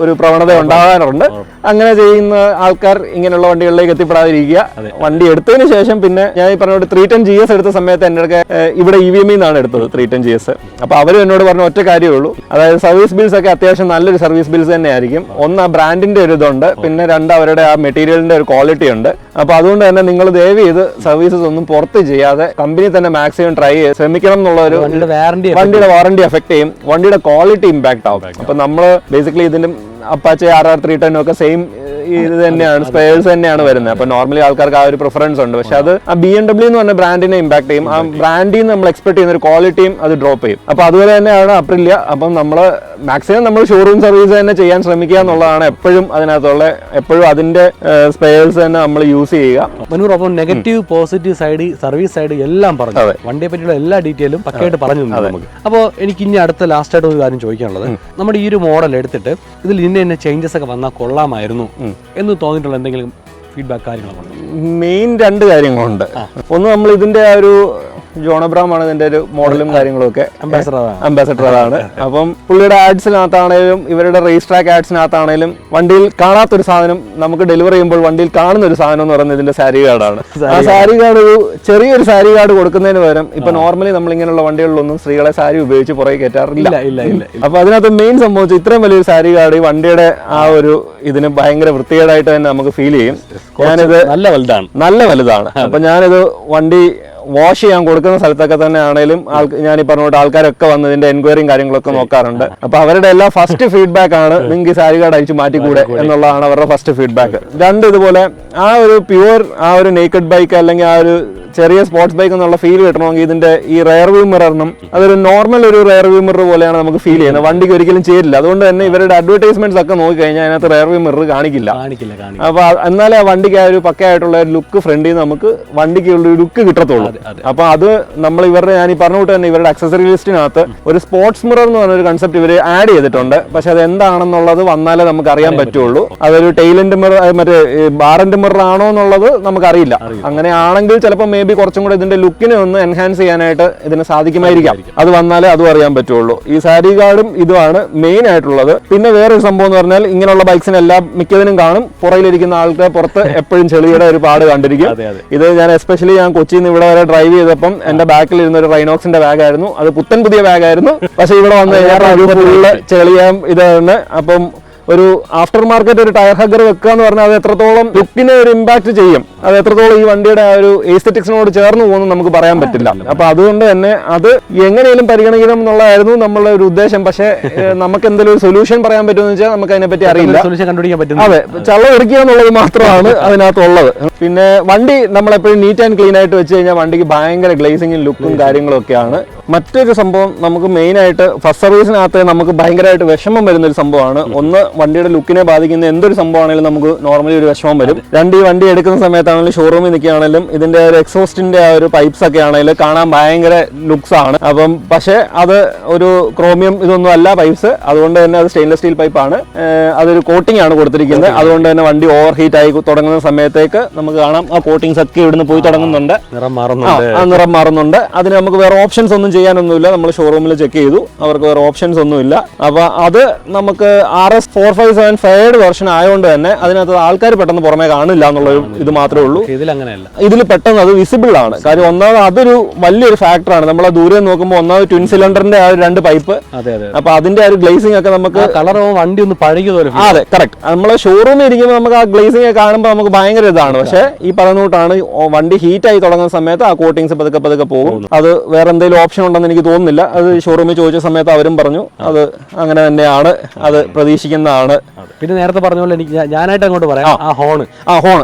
ഒരു പ്രവണത ഉണ്ടാകാറുണ്ട്. അങ്ങനെ ചെയ്യുന്ന ആൾക്കാർ ഇങ്ങനെയുള്ള വണ്ടികളിലേക്ക് എത്തിപ്പെടാതിരിക്കുക. വണ്ടി എടുത്തതിന് ശേഷം പിന്നെ ഞാൻ ഈ പറഞ്ഞ 310 GS എടുത്ത സമയത്ത് എൻ്റെ അടുക്ക ഇവിടെ EVME എന്നാണ് എടുത്തത് 310 GS. അപ്പൊ അവരും എന്നോട് പറഞ്ഞ ഒറ്റ കാര്യമേ ഉള്ളൂ, അതായത് സർവീസ് ബിൽസ് ഒക്കെ അത്യാവശ്യം നല്ലൊരു സർവീസ് ബിൽസ് തന്നെ ആയിരിക്കും. ഒന്ന് ആ ബ്രാൻഡിന്റെ ഒരു ഇതുണ്ട്, പിന്നെ രണ്ട് അവരുടെ ആ മെറ്റീരിയലിന്റെ ഒരു ക്വാളിറ്റി ഉണ്ട്. അപ്പൊ അതുകൊണ്ട് തന്നെ നിങ്ങൾ ദയവ് ചെയ്ത് സർവീസസ് ഒന്നും പുറത്ത് ചെയ്യാതെ കമ്പനി തന്നെ മാക്സിമം ട്രൈ ചെയ്ത് ശ്രമിക്കണം എന്നുള്ള ഒരു വണ്ടിയുടെ വാറണ്ടി എഫക്ട് ചെയ്യും, വണ്ടിയുടെ ക്വാളിറ്റി ഇമ്പാക്ട് ആവും. അപ്പൊ നമ്മൾ ബേസിക്കലി ഇതിന്റെ അപ്പാച്ചെ RR 310 ഒക്കെ സെയിം ഇത് തന്നെയാണ്, സ്പെയർസ് തന്നെയാണ് വരുന്നത്. അപ്പൊ നോർമലി ആൾക്കാർക്ക് ആ ഒരു പ്രിഫറൻസ് ഉണ്ട്. പക്ഷെ അത് ആ BMW എന്ന് പറഞ്ഞ ബ്രാൻഡിനെ ഇമ്പാക്ട് ചെയ്യും. ആ ബ്രാൻഡിൽ നിന്ന് നമ്മൾ എക്സ്പെക്ട് ചെയ്യുന്ന ഒരു ക്വാളിറ്റിയും അത് ഡ്രോപ്പ് ചെയ്യും. അപ്പൊ അതുപോലെ തന്നെയാണ് അപ്രില്യ. അപ്പം നമ്മൾ മാക്സിമം നമ്മൾ ഷോറൂം സർവീസ് തന്നെ ചെയ്യാൻ ശ്രമിക്കുക എന്നുള്ളതാണ് എപ്പോഴും അതിനകത്തുള്ള, എപ്പോഴും അതിന്റെ സ്പെയർസ് തന്നെ നമ്മൾ യൂസ് ചെയ്യുക. അപ്പം negative positive side service side എല്ലാം പറഞ്ഞു, വണ്ടിയെ പറ്റിയുള്ള എല്ലാ ഡീറ്റെയിലും പക്കയായിട്ട് പറഞ്ഞു നമുക്ക്. അപ്പോൾ എനിക്ക് ഇനി അടുത്ത ലാസ്റ്റ് ആയിട്ട് ഒരു കാര്യം ചോദിക്കാനുള്ളത്, നമ്മുടെ ഈ ഒരു മോഡൽ എടുത്തിട്ട് ഇതിൽ ഇന്ന ചേഞ്ചസ് ഒക്കെ വന്നാൽ കൊള്ളാമായിരുന്നു എന്ന് തോന്നിയിട്ടുള്ള എന്തെങ്കിലും ഫീഡ്ബാക്ക് കാര്യങ്ങളൊക്കെ? മെയിൻ 2 കാര്യങ്ങളുണ്ട്. ഒന്ന്, നമ്മൾ ഇതിന്റെ ആ ഒരു ജോൺ അബ്രഹാം ആണ് ഇതിന്റെ ഒരു മോഡലും കാര്യങ്ങളും ഒക്കെ അംബാസഡർ ആണ്. അപ്പം പുള്ളിയുടെ ആഡ്സിനകത്താണേലും ഇവരുടെ റേസ് ട്രാക്ക് ആഡ്സിനകത്താണേലും വണ്ടിയിൽ കാണാത്തൊരു സാധനം നമുക്ക് ഡെലിവർ ചെയ്യുമ്പോൾ വണ്ടിയിൽ കാണുന്ന ഒരു സാധനം എന്ന് പറയുന്നത് ഇതിന്റെ സാരി കാർഡാണ്. ആ സാരി കാർഡ് ഒരു ചെറിയൊരു സാരി കാർഡ് കൊടുക്കുന്നതിന് പകരം ഇപ്പൊ നോർമലി നമ്മൾ ഇങ്ങനെയുള്ള വണ്ടികളിലൊന്നും സ്ത്രീകളെ സാരി ഉപയോഗിച്ച് പുറകെ കയറ്റാറില്ല. അപ്പൊ അതിനകത്ത് മെയിൻ സംഭവിച്ചു ഇത്രയും വലിയൊരു സാരി കാർഡ് ഈ വണ്ടിയുടെ ആ ഒരു ഇതിന് ഭയങ്കര വൃത്തികേടായിട്ട് തന്നെ നമുക്ക് ഫീൽ ചെയ്യും. ഞാനിത് നല്ല വലുതാണ്. അപ്പൊ ഞാനിത് വണ്ടി വാഷ് ചെയ്യാൻ കൊടുക്കുന്ന സ്ഥലത്തൊക്കെ തന്നെ ആണെങ്കിലും ഞാൻ ഈ പറഞ്ഞോട്ട് ആൾക്കാരൊക്കെ വന്ന് ഇതിന്റെ എൻക്വയറിയും കാര്യങ്ങളൊക്കെ നോക്കാറുണ്ട്. അപ്പൊ അവരുടെ എല്ലാം ഫസ്റ്റ് ഫീഡ്ബാക്ക് ആണ് നിങ്ങൾക്ക് ഈ സാരി കാർഡ് അഴിച്ചു മാറ്റിക്കൂടെ എന്നുള്ളതാണ് അവരുടെ ഫസ്റ്റ് ഫീഡ്ബാക്ക്. 2, ഇതുപോലെ ആ ഒരു പ്യുവർ ആ ഒരു നേക്കഡ് ബൈക്ക് അല്ലെങ്കിൽ ആ ഒരു ചെറിയ സ്പോർട്സ് ബൈക്ക് എന്നുള്ള ഫീൽ കിട്ടണമെങ്കിൽ ഇതിന്റെ ഈ റെയർ വ്യൂ മിററിനും അതൊരു നോർമൽ ഒരു റെയർ വ്യൂ മിറർ പോലെയാണ് നമുക്ക് ഫീൽ ചെയ്യുന്നത്. വണ്ടിക്ക് ഒരിക്കലും ചേരില്ല. അതുകൊണ്ട് തന്നെ ഇവരുടെ അഡ്വർടൈസ്മെന്റ്സ് ഒക്കെ നോക്കിക്കഴിഞ്ഞാൽ അതിനകത്ത് റെയർ വ്യൂ മിറർ കാണിക്കില്ല. അപ്പൊ എന്നാലേ ആ വണ്ടിക്ക് ആ ഒരു പക്കയായിട്ടുള്ള ഒരു ലുക്ക് ഫ്രണ്ടിൽ നമുക്ക് വണ്ടിക്ക് ഉള്ള ഒരു ലുക്ക് കിട്ടത്തുള്ളൂ. അപ്പൊ അത് നമ്മൾ ഇവരുടെ ഞാൻ ഈ പറഞ്ഞുകൊണ്ട് തന്നെ ഇവരുടെ അക്സസറി ലിസ്റ്റിനകത്ത് ഒരു സ്പോർട്സ് മിറർ എന്ന് പറഞ്ഞൊരു കൺസെപ്റ്റ് ഇവർ ആഡ് ചെയ്തിട്ടുണ്ട്. പക്ഷെ അത് എന്താണെന്നുള്ളത് വന്നാലേ നമുക്ക് അറിയാൻ പറ്റുള്ളൂ. അതൊരു ടെയിലിന്റെ മിറർ മറ്റേ ബാറിന്റെ മിറർ ആണോ എന്നുള്ളത് നമുക്കറിയില്ല. അങ്ങനെയാണെങ്കിൽ ചിലപ്പോൾ മേ ബി കുറച്ചും കൂടെ ഇതിന്റെ ലുക്കിനെ ഒന്ന് എൻഹാൻസ് ചെയ്യാനായിട്ട് ഇതിന് സാധിക്കുമായിരിക്കാം. അത് വന്നാലേ അതും അറിയാൻ പറ്റുള്ളൂ. ഈ സാരി കാർഡും ഇതുമാണ് മെയിൻ ആയിട്ടുള്ളത്. പിന്നെ വേറൊരു സംഭവം എന്ന് പറഞ്ഞാൽ ഇങ്ങനെയുള്ള ബൈക്സിനെല്ലാം മിക്കതിനും കാണും പുറകിലിരിക്കുന്ന ആൾക്ക് പുറത്ത് എപ്പോഴും ചെളിയുടെ ഒരു പാട് കണ്ടിരിക്കും. ഇത് ഞാൻ എസ്പെഷ്യലി ഞാൻ കൊച്ചിയിൽ നിന്ന് ഇവിടെ വരെ ഡ്രൈവ് ചെയ്തപ്പം എന്റെ ബാക്കിൽ ഇരുന്ന ഒരു റൈനോക്സിന്റെ ബാഗായിരുന്നു. അത് പുത്തൻ പുതിയ ബാഗായിരുന്നു. പക്ഷെ ഇവിടെ വന്ന് കഴിഞ്ഞാൽ ഫുള്ള് ചെളിയാൻ ഇതാണ്. അപ്പം ഒരു ആഫ്റ്റർ മാർക്കറ്റ് ഒരു ടയർ ഹഗ്ഗർ വെക്കുക എന്ന് പറഞ്ഞാൽ അത് എത്രത്തോളം ലുക്കിനെ ഒരു ഇമ്പാക്ട് ചെയ്യും, അത് എത്രത്തോളം ഈ വണ്ടിയുടെ ആ ഒരു എസ്തെറ്റിക്സിനോട് ചേർന്ന് പോകുന്നു നമുക്ക് പറയാൻ പറ്റില്ല. അപ്പൊ അതുകൊണ്ട് തന്നെ അത് എങ്ങനെയും പരിഗണിക്കണം എന്നുള്ളതായിരുന്നു നമ്മളുടെ ഒരു ഉദ്ദേശം. പക്ഷേ നമുക്ക് എന്തെങ്കിലും ഒരു സൊല്യൂഷൻ പറയാൻ പറ്റുമെന്ന് വെച്ചാൽ നമുക്ക് അതിനെപ്പറ്റി അറിയില്ല. അതെ, ചള്ളം എടുക്കുക എന്നുള്ളത് മാത്രമാണ് അതിനകത്തുള്ളത്. പിന്നെ വണ്ടി നമ്മളെപ്പോഴും നീറ്റ് ആൻഡ് ക്ലീൻ ആയിട്ട് വെച്ച് കഴിഞ്ഞാൽ വണ്ടിക്ക് ഭയങ്കര ഗ്ലേസിങ്ങും ലുക്കും കാര്യങ്ങളും ഒക്കെയാണ്. മറ്റൊരു സംഭവം നമുക്ക് മെയിൻ ആയിട്ട് ഫസ്റ്റ് സർവീസിനകത്ത് നമുക്ക് ഭയങ്കരമായിട്ട് വിഷമം വരുന്ന ഒരു സംഭവമാണ്. ഒന്ന്, വണ്ടിയുടെ ലുക്കിനെ ബാധിക്കുന്ന എന്തൊരു സംഭവമാണെങ്കിലും നമുക്ക് നോർമലി ഒരു വിഷമം വരും. 2, ഈ വണ്ടി എടുക്കുന്ന സമയത്താണെങ്കിലും ഷോറൂമിൽ നിൽക്കുകയാണെങ്കിലും ഇതിന്റെ ഒരു എക്സോസ്റ്റിന്റെ ആ ഒരു പൈപ്സ് ഒക്കെ ആണെങ്കിലും കാണാൻ ഭയങ്കര ലുക്സ് ആണ്. അപ്പം പക്ഷേ അത് ഒരു ക്രോമിയം ഇതൊന്നും അല്ല പൈപ്സ്. അതുകൊണ്ട് തന്നെ അത് സ്റ്റെയിൻലെസ് സ്റ്റീൽ പൈപ്പാണ്. അതൊരു കോട്ടിംഗ് ആണ് കൊടുത്തിരിക്കുന്നത്. അതുകൊണ്ട് തന്നെ വണ്ടി ഓവർ ഹീറ്റ് ആയി തുടങ്ങുന്ന സമയത്തേക്ക് നമുക്ക് കാണാം ആ കോട്ടിങ്സ് ഒക്കെ ഇവിടുന്ന് പോയി തുടങ്ങുന്നുണ്ട്, നിറം മാറുന്നുണ്ട്. അതിന് നമുക്ക് വേറെ ഓപ്ഷൻസ് ഒന്നും ചെയ്യാനൊന്നുമില്ല. നമ്മൾ ഷോറൂമിൽ ചെക്ക് ചെയ്തു, അവർക്ക് വേറെ ഓപ്ഷൻസ് ഒന്നുമില്ല. അപ്പൊ അത് നമുക്ക് RS 457 ഫെയർഡ് വെർഷൻ ആയതുകൊണ്ട് തന്നെ അതിനകത്ത് ആൾക്കാർ പെട്ടെന്ന് പുറമെ കാണില്ല എന്നുള്ളൊരു ഇത് മാത്രമേ ഉള്ളൂ. ഇതിൽ പെട്ടെന്ന് അത് വിസിബിൾ ആണ്. കാര്യം ഒന്നാമത് അതൊരു വലിയൊരു ഫാക്ടറാണ്. നമ്മൾ ദൂരെ നോക്കുമ്പോൾ ഒന്നാമത് ട്വിൻ സിലിണ്ടറിന്റെ ആ 2 പൈപ്പ്, അപ്പൊ അതിന്റെ ആ ഒരു ഗ്ലേസിംഗ് ഒക്കെ നമുക്ക് കളർ വണ്ടി ഒന്ന് പഴകിയ. അതെ, കറക്റ്റ്. നമ്മളെ ഷോറൂമിൽ ഇരിക്കുമ്പോൾ നമുക്ക് ആ ഗ്ലേസിംഗ് കാണുമ്പോൾ നമുക്ക് ഭയങ്കര ഇതാണ്. പക്ഷെ ഈ പറഞ്ഞുകൊണ്ടാണ് വണ്ടി ഹീറ്റ് ആയി തുടങ്ങുന്ന സമയത്ത് ആ കോട്ടിങ്സ് പതുക്കെ പോകും. അത് വേറെ എന്തെങ്കിലും ഓപ്ഷൻ ഉണ്ടെന്ന് എനിക്ക് തോന്നുന്നില്ല. അത് ഷോറൂമിൽ ചോദിച്ച സമയത്ത് അവരും പറഞ്ഞു അത് അങ്ങനെ തന്നെയാണ്, അത് പ്രതീക്ഷിക്കുന്നതാണ്. എന്നാണ്. പിന്നെ നേരത്തെ പറഞ്ഞ പോലെ ഞാനായിട്ട് അങ്ങോട്ട് പറയാം, ആ ഹോൺ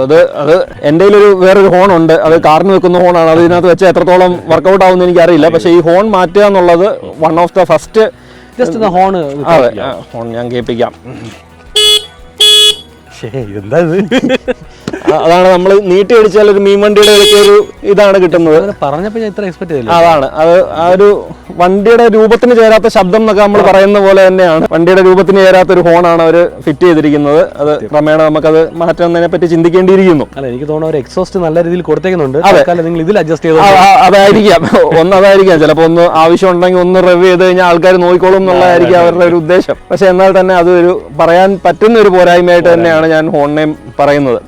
അത് എൻ്റെ ഒരു വേറൊരു ഹോൺ ഉണ്ട്. അത് കാറിന് വെക്കുന്ന ഹോണാണ്. അത് ഇതിനകത്ത് വെച്ചാൽ എത്രത്തോളം വർക്കൗട്ട് ആവുമെന്ന് എനിക്കറിയില്ല. പക്ഷേ ഈ ഹോൺ മാറ്റുക എന്നുള്ളത് one of the first. Just horn horn ഞാൻ കേൾപ്പിക്കാം. എന്താ ഇത്? അതാണ് നമ്മൾ നീട്ടി അടിച്ചാൽ ഒരു മീൻ വണ്ടിയുടെ ഒരു ഇതാണ് കിട്ടുന്നത്. പറഞ്ഞപ്പോൾ ഞാൻ ഇത്ര എക്സ്പെക്ട് ചെയ്തില്ല. അതാണ് അത് ആ ഒരു വണ്ടിയുടെ രൂപത്തിന് ചേരാത്ത ശബ്ദം എന്നൊക്കെ നമ്മൾ പറയുന്ന പോലെ തന്നെയാണ്. വണ്ടിയുടെ രൂപത്തിന് ചേരാത്ത ഒരു ഹോണാണ് അവർ ഫിറ്റ് ചെയ്തിരിക്കുന്നത്. അത് ക്രമേണ നമുക്കത് മാറ്റുന്നതിനെ പറ്റി ചിന്തിക്കേണ്ടിയിരിക്കുന്നു. അല്ല, എനിക്ക് തോന്നുന്നു ഒരു എക്സോസ്റ്റ് നല്ല രീതിയിൽ കൊടുത്തേക്കുന്നുണ്ട്. നിങ്ങൾ ഇതിൽ അഡ്ജസ്റ്റ് ചെയ്ത് അതായിരിക്കാം അതായിരിക്കാം ചിലപ്പോൾ ഒന്ന് ആവശ്യം ഉണ്ടെങ്കിൽ ഒന്ന് റിവ്യൂ ചെയ്ത് കഴിഞ്ഞാൽ ആൾക്കാർ നോക്കിക്കോളും എന്നുള്ളതായിരിക്കും അവരുടെ ഒരു ഉദ്ദേശം. പക്ഷെ എന്നാൽ തന്നെ അതൊരു പറയാൻ പറ്റുന്ന ഒരു പോരായ്മയായിട്ട് തന്നെയാണ് ഞാൻ ഹോണിനെയും പറയുന്നത്.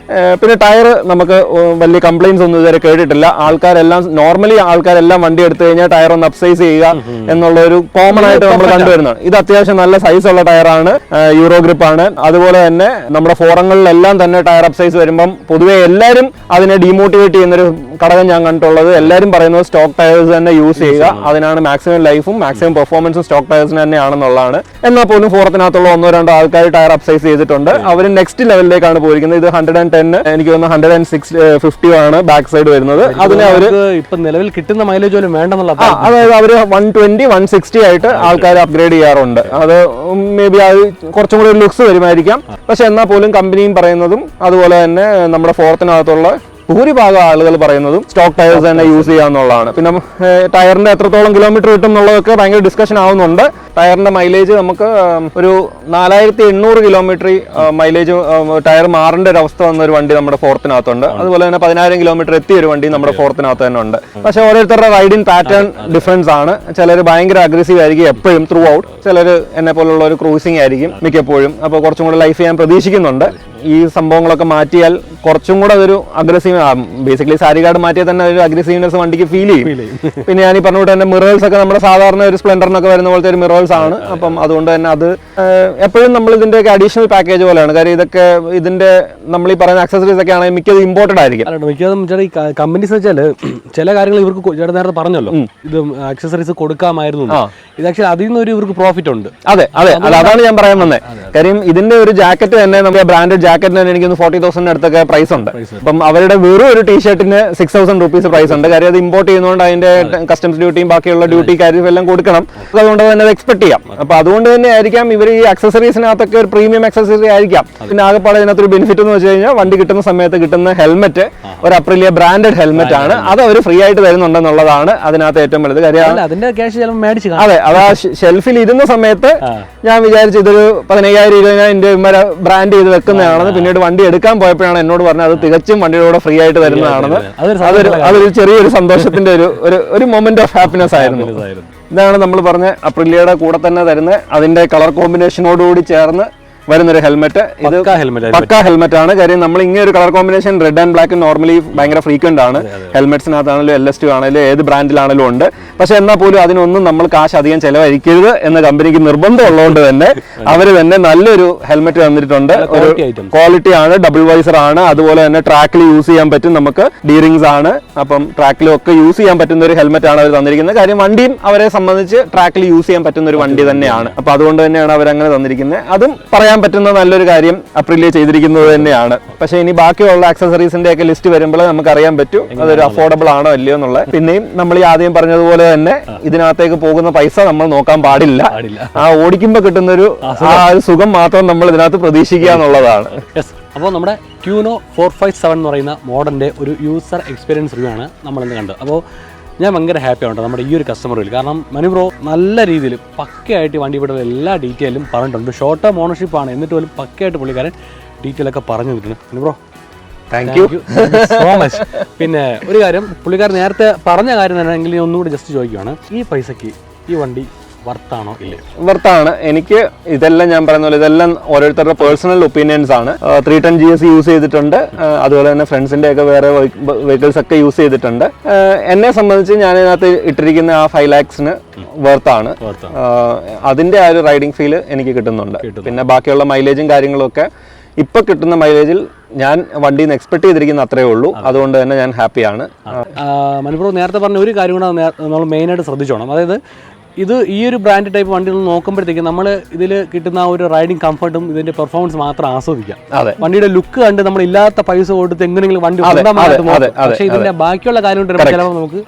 പിന്നെ ടയർ നമുക്ക് വലിയ കംപ്ലൈൻസ് ഒന്നും ഇതുവരെ കേട്ടിട്ടില്ല. ആൾക്കാരെല്ലാം വണ്ടി എടുത്തു കഴിഞ്ഞാൽ ടയർ ഒന്ന് അപ്സൈസ് ചെയ്യുക എന്നുള്ള ഒരു കോമൺ ആയിട്ട് നമ്മൾ കണ്ടുവരുന്നതാണ്. ഇത് അത്യാവശ്യം നല്ല സൈസ് ഉള്ള ടയറാണ്, യൂറോ ഗ്രിപ്പ് ആണ്. അതുപോലെ തന്നെ നമ്മുടെ ഫോറങ്ങളിലെല്ലാം തന്നെ ടയർ അപ്സൈസ് വരുമ്പം പൊതുവെ എല്ലാവരും അതിനെ ഡീമോട്ടിവേറ്റ് ചെയ്യുന്നൊരു ഘടകം ഞാൻ കണ്ടിട്ടുള്ളത്. എല്ലാവരും പറയുന്നത് സ്റ്റോക്ക് ടയേഴ്സ് തന്നെ യൂസ് ചെയ്യുക, അതിനാണ് മാക്സിമം ലൈഫും മാക്സിമം പെർഫോമൻസും സ്റ്റോക്ക് ടയേഴ്സിന് തന്നെയാണെന്നുള്ളതാണ്. എന്നാൽ പോലും ഫോറത്തിനകത്തുള്ള 1-2 ആൾക്കാർ ടയർ അപ്സൈസ് ചെയ്തിട്ടുണ്ട്. അവർ നെക്സ്റ്റ് ലെവലിലേക്കാണ് പോയിരിക്കുന്നത്. ഇത് 110, എനിക്ക് തോന്നുന്നു 106-50 ആണ് ബാക്ക് സൈഡ് വരുന്നത്. അതിന് അവര് ഇപ്പൊ നിലവിൽ കിട്ടുന്ന മൈലേജ് പോലും വേണ്ടെന്നുള്ള, അതായത് അവര് 120-160 ആയിട്ട് ആൾക്കാർ അപ്ഗ്രേഡ് ചെയ്യാറുണ്ട്. അത് മേ ബി അത് കുറച്ചും കൂടി ലുക്സ് വരുമായിരിക്കാം. പക്ഷെ എന്നാൽ പോലും കമ്പനിയും പറയുന്നതും അതുപോലെ തന്നെ നമ്മുടെ ഫോറത്തിനകത്തുള്ള ഭൂരിഭാഗം ആളുകൾ പറയുന്നതും സ്റ്റോക്ക് ടയേഴ്സ് തന്നെ യൂസ് ചെയ്യാന്നുള്ളതാണ്. പിന്നെ ടയറിന്റെ എത്രത്തോളം കിലോമീറ്റർ കിട്ടും എന്നുള്ളതൊക്കെ ഭയങ്കര ഡിസ്കഷൻ ആവുന്നുണ്ട്. ടയറിന്റെ മൈലേജ് നമുക്ക് ഒരു 4800 കിലോമീറ്റർ മൈലേജ് ടയർ മാറേണ്ട ഒരു അവസ്ഥ വന്ന ഒരു വണ്ടി നമ്മുടെ ഫോർത്തിനകത്തുണ്ട്. അതുപോലെ തന്നെ 10000 കിലോമീറ്റർ എത്തിയ ഒരു വണ്ടി നമ്മുടെ ഫോർത്തിനകത്ത് തന്നെ ഉണ്ട്. പക്ഷെ ഓരോരുത്തരുടെ റൈഡിങ് പാറ്റേൺ ഡിഫറൻസ് ആണ്. ചിലർ ഭയങ്കര അഗ്രസീവ് ആയിരിക്കും എപ്പോഴും ത്രൂ ഔട്ട്, ചിലർ എന്നെ പോലുള്ള ഒരു ക്രൂസിംഗ് ആയിരിക്കും മിക്കപ്പോഴും. അപ്പോൾ കുറച്ചും കൂടെ ലൈഫ് ചെയ്യാൻ പ്രതീക്ഷിക്കുന്നുണ്ട്. ഈ സംഭവങ്ങളൊക്കെ മാറ്റിയാൽ കുറച്ചും കൂടെ അതൊരു അഗ്രസീവ്, ബേസിക്കലി സാരി കാർഡ് മാറ്റിയാൽ തന്നെ ഒരു അഗ്രസീവ്നെസ് വണ്ടിക്ക് ഫീൽ ചെയ്യും. പിന്നെ ഞാൻ ഈ പറഞ്ഞുകൊണ്ട് തന്നെ മിറേഴ്സ് ഒക്കെ നമ്മുടെ സാധാരണ ഒരു സ്പ്ലെൻഡറിനൊക്കെ വരുന്ന പോലത്തെ ഒരു മിറേഴ്സ് ആണ്. അപ്പം അതുകൊണ്ട് തന്നെ അത് എപ്പോഴും നമ്മൾ ഇതിന്റെയൊക്കെ അഡീഷണൽ പാക്കേജ് പോലെയാണ്. കാര്യം ഇതൊക്കെ ഇതിന്റെ നമ്മൾ ഈ പറയുന്ന ആക്സസറീസ് ഒക്കെ ആണെങ്കിൽ മിക്കത് ഇമ്പോർട്ടഡ് ആയിരിക്കും. മിക്കതും ഈ കമ്പനീസ് വെച്ചാൽ ചില കാര്യങ്ങൾ ഇവർക്ക് നേരത്തെ പറഞ്ഞല്ലോ, ഇത് ആക്സസറീസ് കൊടുക്കാമായിരുന്നു. ഇത് ആക്ച്വലി അതിൽ നിന്ന് ഇവർക്ക് പ്രോഫിറ്റ് ഉണ്ട്. അതെ, അതാണ് ഞാൻ പറയാൻ വന്നത്. കാര്യം ഇതിന്റെ ഒരു ജാക്കറ്റ് തന്നെ നമ്മുടെ ബ്രാൻഡഡ് ജാക്കറ്റിന് തന്നെ എനിക്ക് 40,000 അടുത്തൊക്കെ പ്രൈസ് ഉണ്ട്. അപ്പം അവരുടെ വെറും ഒരു ടീഷർട്ടിന് 6000 റുപ്പീസ് പ്രൈസ് ഉണ്ട്. കാര്യം അത് ഇമ്പോർട്ട് ചെയ്യുന്നതുകൊണ്ട് അതിന്റെ കസ്റ്റംസ് ഡ്യൂട്ടിയും ബാക്കിയുള്ള ഡ്യൂട്ടി കാര്യവും എല്ലാം കൊടുക്കണം. അതുകൊണ്ട് തന്നെ അത് എക്സ്പെക്ട് ചെയ്യാം. അപ്പൊ അതുകൊണ്ട് തന്നെ ആയിരിക്കാം ഇവർ ഈ അക്സസറീസിനകത്തൊക്കെ ഒരു പ്രീമിയം അക്സസറി ആയിരിക്കാം. പിന്നെ ആകെപ്പാടെ ഇതിനകത്തൊരു ബെനിഫിറ്റ് എന്ന് വെച്ച് കഴിഞ്ഞാൽ വണ്ടി കിട്ടുന്ന സമയത്ത് കിട്ടുന്ന ഹെൽമെറ്റ് ഒരു അപ്രിലിയ ബ്രാൻഡഡ് ഹെൽമെറ്റ് ആണ്. അത് അവർ ഫ്രീ ആയിട്ട് തരുന്നുണ്ടെന്നുള്ളതാണ് അതിനകത്ത് ഏറ്റവും വലുത് കാര്യം. അതിന്റെ ക്യാഷ് മേടിച്ചു. അതെ, അത് ആ ഷെൽഫിൽ ഇരുന്ന സമയത്ത് ഞാൻ വിചാരിച്ചു ഇതൊരു 15,000-20,000 ബ്രാൻഡ് ചെയ്ത് വെക്കുന്നതാണെന്ന്. പിന്നീട് വണ്ടി എടുക്കാൻ പോയപ്പോഴാണ് എന്നോട് പറഞ്ഞത് അത് തികച്ചും വണ്ടിയുടെ കൂടെ ഫ്രീ ആയിട്ട് തരുന്നതാണെന്ന്. അതൊരു ചെറിയൊരു സന്തോഷത്തിന്റെ ഒരു മൊമെന്റ് ഓഫ് ഹാപ്പിനെസ് ആയിരുന്നു. ഇതാണ് നമ്മൾ പറഞ്ഞ അപ്രിലിയയുടെ കൂടെ തന്നെ തരുന്ന അതിന്റെ കളർ കോമ്പിനേഷനോടുകൂടി ചേർന്ന് വരുന്നൊരു ഹെൽമെറ്റ്. ഇത് പക്കാ ഹെൽമെറ്റ് ആണ്. കാര്യം നമ്മൾ ഇങ്ങനെ ഒരു colour combination red and black normally ഭയങ്കര ഫ്രീക്വന്റ് ആണ്. ഹെൽമെറ്റ്സിനകത്താണെങ്കിലും LS2 ആണെങ്കിലും ഏത് ബ്രാൻഡിലാണെങ്കിലും ഉണ്ട്. പക്ഷെ എന്നാൽ പോലും അതിനൊന്നും നമ്മൾ കാശ് അധികം ചെലവഴിക്കരുത് എന്ന കമ്പനിക്ക് നിർബന്ധം ഉള്ളതുകൊണ്ട് തന്നെ അവർ തന്നെ നല്ലൊരു ഹെൽമെറ്റ് തന്നിട്ടുണ്ട്. ഒരു ക്വാളിറ്റി ആണ്, ഡബിൾ വൈസർ ആണ്. അതുപോലെ തന്നെ ട്രാക്കിൽ യൂസ് ചെയ്യാൻ പറ്റും. നമുക്ക് ഡീറിങ്സ് ആണ്. അപ്പം ട്രാക്കിലും ഒക്കെ യൂസ് ചെയ്യാൻ പറ്റുന്ന ഒരു ഹെൽമെറ്റ് ആണ് അവർ തന്നിരിക്കുന്നത്. കാര്യം വണ്ടിയും അവരെ സംബന്ധിച്ച് ട്രാക്കിൽ യൂസ് ചെയ്യാൻ പറ്റുന്ന ഒരു വണ്ടി തന്നെയാണ്. അപ്പൊ അതുകൊണ്ട് തന്നെയാണ് അവരങ്ങനെ തന്നിരിക്കുന്നത്. അതും പറയാൻ പറ്റുന്ന നല്ലൊരു കാര്യം അപ്രിലിയ ചെയ്തിരിക്കുന്നത് തന്നെയാണ്. പക്ഷെ ഇനി ബാക്കിയുള്ള ആക്സസറീസിന്റെ ഒക്കെ ലിസ്റ്റ് വരുമ്പോൾ നമുക്ക് അറിയാൻ പറ്റും അതൊരു അഫോർഡബിൾ ആണോ അല്ലയോ എന്നുള്ളത്. പിന്നെയും നമ്മൾ ഈ ആദ്യം പറഞ്ഞതുപോലെ തന്നെ ഇതിനകത്തേക്ക് പോകുന്ന പൈസ നമ്മൾ നോക്കാൻ പാടില്ല. ആ ഓടിക്കുമ്പോൾ കിട്ടുന്ന ഒരു സുഖം മാത്രം നമ്മൾ ഇതിനകത്ത് പ്രതീക്ഷിക്കുക എന്നുള്ളതാണ്. അപ്പോൾ നമ്മുടെ ട്യൂണോ 457 എന്ന് പറയുന്ന മോഡലിന്റെ ഒരു യൂസർ എക്സ്പീരിയൻസ് റിവ്യൂ ആണ് നമ്മളിന്ന് കണ്ടത്. അപ്പോൾ ഞാൻ ഭയങ്കര ഹാപ്പിയാണ് നമ്മുടെ ഈ ഒരു കസ്റ്റമറിൽ. കാരണം മനു ബ്രോ നല്ല രീതിയിൽ പക്കയായിട്ട് വണ്ടി ഇവിടെ എല്ലാ ഡീറ്റെയിലും പറഞ്ഞിട്ടുണ്ട്. ഷോർട്ട് ടേം ഓണർഷിപ്പ് ആണ്, എന്നിട്ട് പോലും പക്കയായിട്ട് പുള്ളിക്കാരൻ ഡീറ്റെയിൽ ഒക്കെ പറഞ്ഞു തന്നിട്ടുണ്ട്. Manu bro thank you so much. പിന്നെ ഒരു കാര്യം പുള്ളിക്കാരൻ നേരത്തെ പറഞ്ഞ കാര്യം തന്നെ എങ്കിലും ഒന്നുകൂടി ജസ്റ്റ് ചോദിക്കുകയാണ്, ഈ പൈസക്ക് ഈ വണ്ടി വർത്താണോ ഇല്ലേ? വർത്താണ്. എനിക്ക് ഇതെല്ലാം ഞാൻ പറയുന്ന പോലെ ഇതെല്ലാം ഓരോരുത്തരുടെ പേഴ്സണൽ ഒപ്പീനിയൻസ് ആണ്. 310 GS യൂസ് ചെയ്തിട്ടുണ്ട്. അതുപോലെ തന്നെ ഫ്രണ്ട്സിന്റെ ഒക്കെ വേറെ വെഹിക്കിൾസ് ഒക്കെ യൂസ് ചെയ്തിട്ടുണ്ട്. എന്നെ സംബന്ധിച്ച് ഞാൻ ഇതിനകത്ത് ഇട്ടിരിക്കുന്ന ആ 5 lakhsന് വർത്താണ്. അതിന്റെ ആ ഒരു റൈഡിങ് ഫീല് എനിക്ക് കിട്ടുന്നുണ്ട്. പിന്നെ ബാക്കിയുള്ള മൈലേജും കാര്യങ്ങളും ഒക്കെ ഇപ്പൊ കിട്ടുന്ന മൈലേജിൽ ഞാൻ വണ്ടിയിൽ നിന്ന് എക്സ്പെക്ട് ചെയ്തിരിക്കുന്ന അത്രേ ഉള്ളൂ. അതുകൊണ്ട് തന്നെ ഞാൻ ഹാപ്പിയാണ്. മനു ബ്രോ നേരത്തെ പറഞ്ഞ ഒരു കാര്യം കൂടെ നമ്മൾ മെയിനായിട്ട് ശ്രദ്ധിച്ചോണം. അതായത് ഇത് ഈ ഒരു ബ്രാൻഡ് ടൈപ്പ് വണ്ടികൾ നോക്കുമ്പോഴത്തേക്ക് നമ്മൾ ഇതിൽ കിട്ടുന്ന ഒരു റൈഡിങ് കംഫർട്ടും ഇതിന്റെ പെർഫോമൻസ് മാത്രം ആസ്വദിക്കാം. അതെ, വണ്ടിയുടെ ലുക്ക് കണ്ട് നമ്മൾ ഇല്ലാത്ത പൈസ കൊടുത്ത് എങ്ങനെയെങ്കിലും വണ്ടി പക്ഷേ ഇതിന്റെ ബാക്കിയുള്ള കാര്യം നമുക്ക്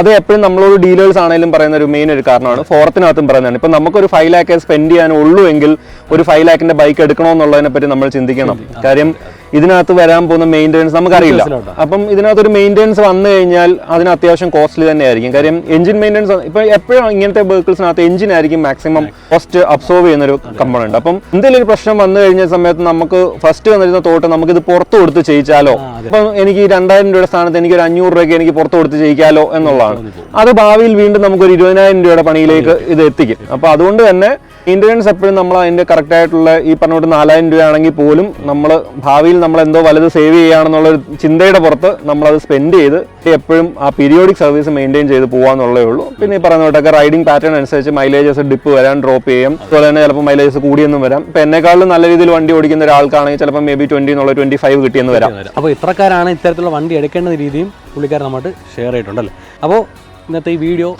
അത് എപ്പോഴും നമ്മളോട് ഡീലേഴ്സ് ആണെങ്കിലും പറയുന്ന ഒരു മെയിൻ ഒരു കാരണമാണ്. ഫോറത്തിനകത്തും പറയുന്നതാണ്, ഇപ്പൊ നമുക്കൊരു 5 lakh സ്പെൻഡ് ചെയ്യാനുള്ളൂ എങ്കിൽ ഒരു 5 lakhന്റെ ബൈക്ക് എടുക്കണമെന്നുള്ളതിനെ പറ്റി നമ്മൾ ചിന്തിക്കണം. കാര്യം ഇതിനകത്ത് വരാൻ പോകുന്ന മെയിൻ്റെനൻസ് നമുക്കറിയില്ല. അപ്പം ഇതിനകത്തൊരു മെയിൻ്റെനൻസ് വന്നു കഴിഞ്ഞാൽ അതിന് അത്യാവശ്യം കോസ്റ്റ്ലി തന്നെ ആയിരിക്കും. കാര്യം എഞ്ചിൻ മെയിൻ്റെനൻസ് ഇപ്പൊ എപ്പോഴും ഇങ്ങനത്തെ വെഹിക്കിൾസിനകത്ത് എഞ്ചിൻ ആയിരിക്കും മാക്സിമം കോസ്റ്റ് അബ്സോർവ് ചെയ്യുന്ന ഒരു കമ്പോണന്റ്. അപ്പം എന്തെങ്കിലും ഒരു പ്രശ്നം വന്നു കഴിഞ്ഞ സമയത്ത് നമുക്ക് ഫസ്റ്റ് വന്നിരുന്ന തോട്ട് നമുക്കിത് പുറത്ത് കൊടുത്ത് ചെയ്യിച്ചാലോ, അപ്പം എനിക്ക് 2000 രൂപയുടെ സ്ഥാനത്ത് എനിക്ക് ഒരു 500 രൂപയ്ക്ക് എനിക്ക് പുറത്ത് കൊടുത്ത് ചെയ്യിക്കാലോ എന്നുള്ളതാണ്. അത് ഭാവിയിൽ വീണ്ടും നമുക്കൊരു 20,000 രൂപയുടെ പണിയിലേക്ക് ഇത് എത്തിക്കും. അപ്പൊ അതുകൊണ്ട് തന്നെ മെയിൻ്റെനൻസ് എപ്പോഴും നമ്മൾ അതിന്റെ കറക്റ്റ് ആയിട്ടുള്ള ഈ പറഞ്ഞോട്ട് 4000 രൂപയാണെങ്കിൽ പോലും നമ്മൾ ഭാവിയിൽ നമ്മൾ എന്തോ വലുത് സേവ് ചെയ്യുകയാണെന്നുള്ള ഒരു ചിന്തയുടെ പുറത്ത് നമ്മളത് സ്പെൻഡ് ചെയ്ത് എപ്പോഴും ആ പീരിയോഡിക് സർവീസ് മെയിൻറ്റെയിൻ ചെയ്ത് പോകാന്നുള്ളേ ഉള്ളൂ. പിന്നെ ഈ പറഞ്ഞ പോട്ടൊക്കെ റൈഡിംഗ് പാറ്റേൺ അനുസരിച്ച് മൈലേജസ് ഡിപ്പ് വരാൻ, ഡ്രോപ്പ് ചെയ്യാം. അതുപോലെ തന്നെ ചിലപ്പോൾ മൈലേജസ് കൂടിയെന്നും വരാം. ഇപ്പം എന്നെക്കാളും നല്ല രീതിയിൽ വണ്ടി ഓടിക്കുന്ന ഒരാൾക്കാണെങ്കിൽ ചിലപ്പോൾ മേ ബി 20 എന്നുള്ള 25 കിട്ടിയെന്ന് വരാം. അപ്പോൾ ഇത്രക്കാരാണ് ഇത്തരത്തിലുള്ള വണ്ടി എടുക്കേണ്ട രീതിയും പുള്ളിക്കാരൻ നമ്മോട്ട് ഷെയർ ചെയ്തിട്ടുണ്ടല്ലേ. അപ്പോൾ ഇന്നത്തെ ഈ വീഡിയോ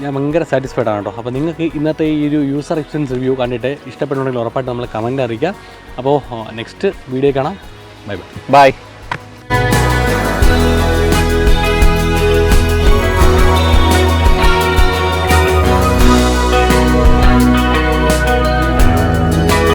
ഞാൻ ഭയങ്കര സാറ്റിസ്ഫൈഡ് ആണ് കേട്ടോ. അപ്പോൾ നിങ്ങൾക്ക് ഇന്നത്തെ ഈ ഒരു യൂസർ എക്സ്പീരിയൻസ് റിവ്യൂ കണ്ടിട്ട് ഇഷ്ടപ്പെടുന്നുണ്ടെങ്കിൽ ഉറപ്പായിട്ട് നമ്മൾ കമൻറ്റ് അറിയിക്കുക. അപ്പോൾ നെക്സ്റ്റ് വീഡിയോ കാണാം. Bye bye. ബൈ.